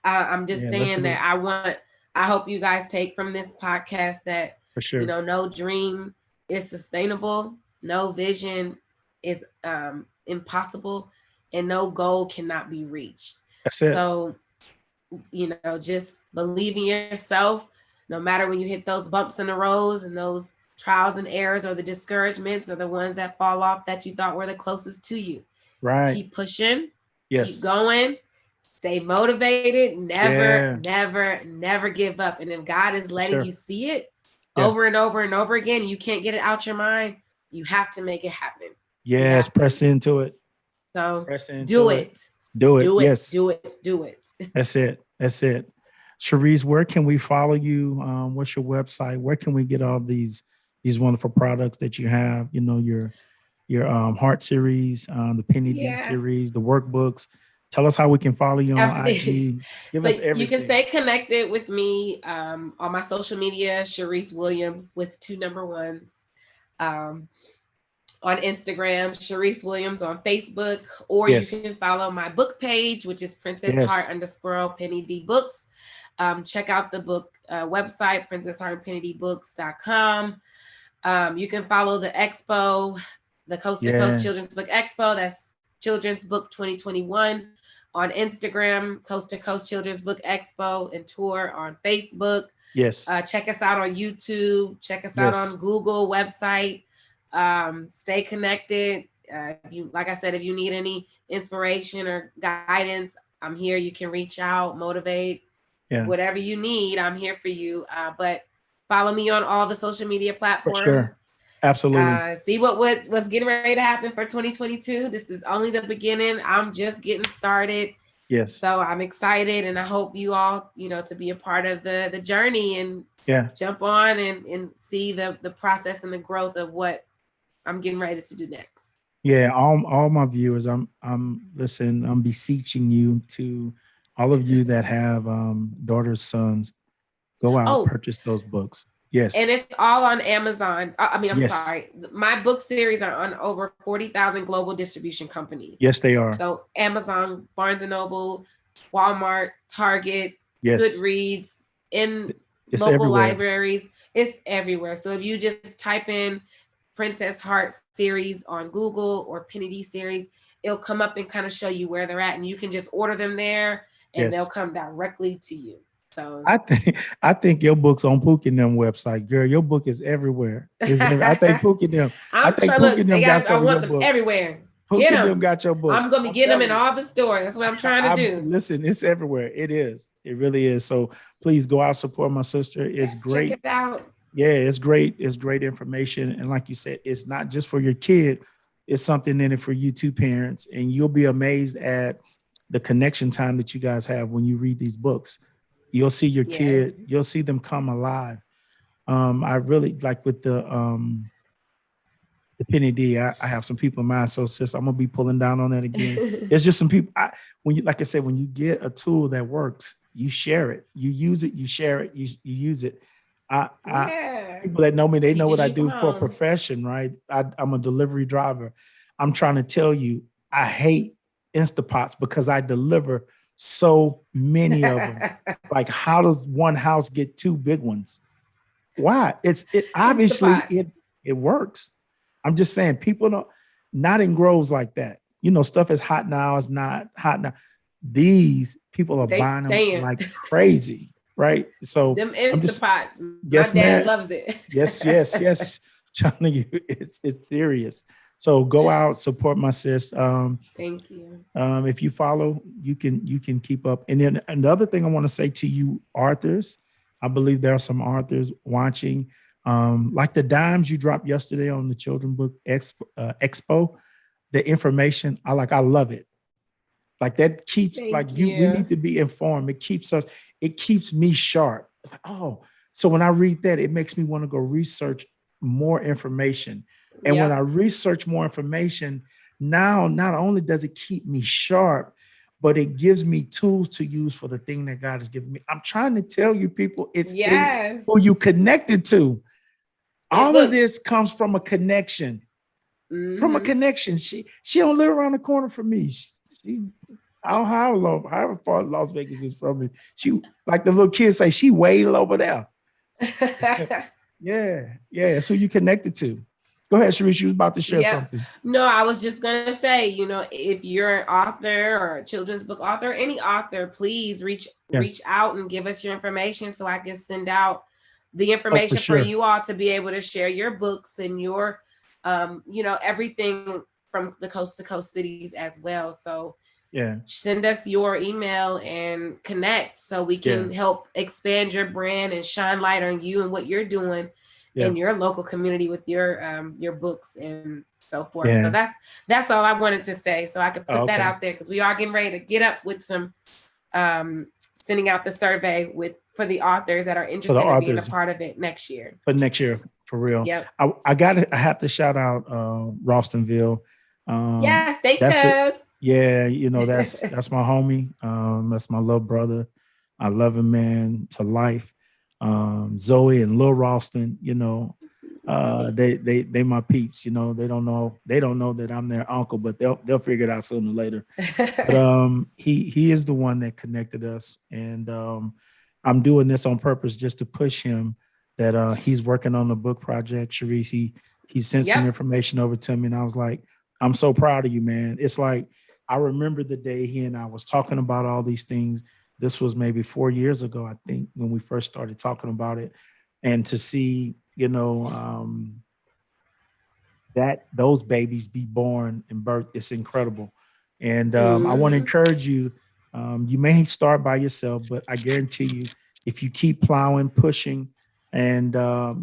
B: I'm just
A: Yeah, let's
B: saying
A: do
B: that
A: it
B: I hope you guys take from this podcast that,
A: for sure.
B: no dream is sustainable, no vision is impossible, and no goal cannot be reached.
A: That's it.
B: So, just believe in yourself, no matter when you hit those bumps in the roads and those trials and errors, or the discouragements, or the ones that fall off that you thought were the closest to you.
A: Right.
B: Keep pushing, keep
A: Yes.
B: going, stay motivated, never,
A: Yeah.
B: never, never give up. And if God is
A: For
B: letting you
A: sure.
B: see it
A: Yeah.
B: over and over and over again, you can't get it out your mind, you have to make it happen. You
A: Yes.
B: have to.
A: Press into it.
B: So
A: Press
B: do
A: into it.
B: it.
A: Do it.
B: Do it.
A: Yes.
B: Do it. Do it.
A: That's it. That's it. Cherise, where can we follow you? What's your website? Where can we get all these wonderful products that you have? Your Heart series, the Penny D
B: Yeah.
A: series, the workbooks. Tell us how we can follow you on IG. Give
B: So
A: us
B: you can
A: everything.
B: stay connected with me on my social media, Cherise Williams with 2 numbers. Um, on Instagram, Cherise Williams on Facebook, or you
A: Yes.
B: can follow my book page, which is Princess Heart
A: Yes.
B: _ Penny D Books. Check out the book website, princessheartpennyDbooks.com. You can follow the expo, the Coast to Coast
A: Yeah.
B: Children's Book Expo. That's Children's Book 2021 on Instagram, Coast to Coast Children's Book Expo and Tour on Facebook.
A: Yes.
B: Check us out on YouTube. Check us out
A: Yes.
B: on Google website. Stay connected. Like I said, if you need any inspiration or guidance, I'm here. You can reach out, motivate,
A: Yeah.
B: whatever you need. I'm here for you. But follow me on all the social media
A: For
B: platforms.
A: sure. Absolutely.
B: See what's getting ready to happen for 2022. This is only the beginning. I'm just getting started.
A: Yes.
B: So I'm excited, and I hope you all, to be a part of the journey, and
A: Yeah.
B: jump on and see the process and the growth of what I'm getting ready to do next.
A: Yeah. All my viewers, listen, I'm beseeching you to all of you that have daughters, sons, go out,
B: Oh,
A: purchase those books. Yes.
B: and it's all on Amazon. I'm
A: Yes.
B: sorry. My book series are on over 40,000 global distribution companies.
A: Yes, they are.
B: So Amazon, Barnes and Noble, Walmart, Target,
A: Yes.
B: Goodreads, in
A: It's
B: local
A: everywhere.
B: libraries. It's everywhere. So if you just type in Princess Heart series on Google or Penny D series, it'll come up and kind of show you where they're at, and you can just order them there and they'll
A: Yes.
B: come directly to you. So
A: I think your book's on Pookie and them website, girl. Your book is everywhere. I think Pookie and them. I
B: I'm
A: think
B: trying
A: Pookie
B: to
A: and
B: they
A: them got
B: got I
A: some of your
B: want them
A: book.
B: everywhere. Get
A: Pookie and them
B: them.
A: got your book.
B: I'm gonna be
A: I'm
B: getting them in
A: telling you.
B: all the stores. That's what I'm trying to do.
A: Listen, it's everywhere. It is. It really is. So please go out, support my sister. It's
B: Yes, check
A: great.
B: it out.
A: Yeah, it's great. It's great information. And like you said, it's not just for your kid, it's something in it for you two parents. And you'll be amazed at the connection time that you guys have when you read these books. You'll see your
B: Yeah.
A: kid, you'll see them come alive. I really like with the Penny D. I have some people in mind. So sis, I'm gonna be pulling down on that again. It's just some people when you like I said, when you get a tool that works, you share it, you use it, you share it, you use it. I
B: Yeah.
A: people that know me, they know
B: Teaches
A: what I
B: you from
A: do for a
B: home.
A: profession, right? I'm a delivery driver. I'm trying to tell you, I hate Instapots because I deliver so many of them. Like, how does one house get two big ones? Why? It obviously
B: Instapot.
A: it works. I'm just saying people don't not in grows like that. Stuff is hot now, it's not hot now. These people are
B: They
A: buying them
B: staying.
A: like crazy, right? So
B: Them
A: I'm just
B: Instapots. My
A: yes,
B: dad
A: man.
B: loves it.
A: Yes, yes, yes. Telling you, it's serious. So go out, support my sis.
B: Thank you.
A: If you follow, you can keep up. And then another thing I want to say to you, authors, I believe there are some authors watching, like the dimes you dropped yesterday on the Children Book Expo. The information I love it. Like that keeps like
B: Thank
A: you. We
B: you.
A: need to be informed. It keeps us. It keeps me sharp. It's like, oh, so when I read that, it makes me want to go research more information. And when I
B: Yep.
A: research more information, now not only does it keep me sharp, but it gives me tools to use for the thing that God has given me. I'm trying to tell you, people, it's in
B: Yes.
A: who you connected to.
B: It
A: All of
B: look.
A: this comes from a connection. From a
B: Mm-hmm.
A: connection. She don't live around the corner from me. She I don't know how long, however far Las Vegas is from me. She like the little kids say, she way over there. Yeah, yeah. So you connected to. Go ahead, Sharice. You was about to share
B: Yep.
A: something.
B: No, I was just gonna say, if you're an author or a children's book author, any author, please reach
A: Yes.
B: out and give us your information so I can send out the
A: Oh, for
B: information for
A: sure.
B: you all to be able to share your books and your everything from the coast to coast cities as well. So
A: Yeah,
B: send us your email and connect so we
A: yeah,
B: can help expand your brand and shine light on you and what you're doing
A: yeah,
B: in your local community with your books and so forth. So
A: yeah.
B: that's all I wanted to say, so I could
A: Oh,
B: put that
A: okay.
B: out there because we are getting ready to get up with some sending out the survey with for the authors that are
A: For the
B: interested in being a
A: authors
B: part of it next year.
A: for next year, for real.
B: Yep.
A: I have to shout out Ralstonville.
B: Yes, thanks,
A: That's the
B: cuz.
A: yeah, that's my homie. That's my little brother. I love him, man, to life. Zoe and Lil Ralston, they my peeps, they don't know that I'm their uncle, but they'll figure it out sooner or later. But he is the one that connected us, and I'm doing this on purpose just to push him that he's working on the book project. Sharice, he sent some
B: Yep.
A: information over to me, and I was like, I'm so proud of you, man. It's like I remember the day he and I was talking about all these things. This was maybe 4 years ago, I think, when we first started talking about it, and to see, that those babies be born and birth, it's incredible. And I want to
B: Hmm.
A: encourage you. You may start by yourself, but I guarantee you, if you keep plowing, pushing, and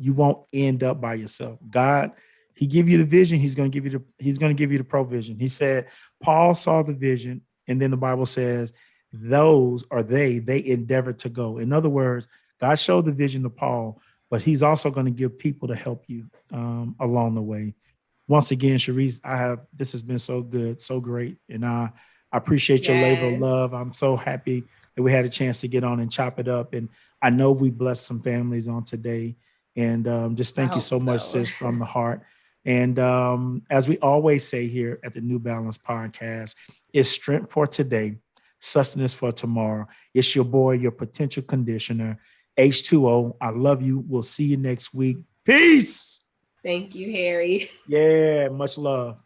A: you won't end up by yourself. God, He give you the vision. He's going to give you the provision. He said Paul saw the vision, and then the Bible says those are they endeavored to go. In other words, God showed the vision to Paul, but He's also going to give people to help you along the way. Once again, Sharice, this has been so good, so great. And I appreciate your labor of
B: Yes.
A: love. I'm so happy that we had a chance to get on and chop it up. And I know we blessed some families on today. And just
B: I
A: thank you
B: hope
A: so much,
B: so.
A: sis, from the heart. And as we always say here at the New Balance Podcast, it's strength for today, sustenance for tomorrow. It's your boy, your potential conditioner, H2O. I love you. We'll see you next week. Peace.
B: Thank you, Harry.
A: Yeah, much love.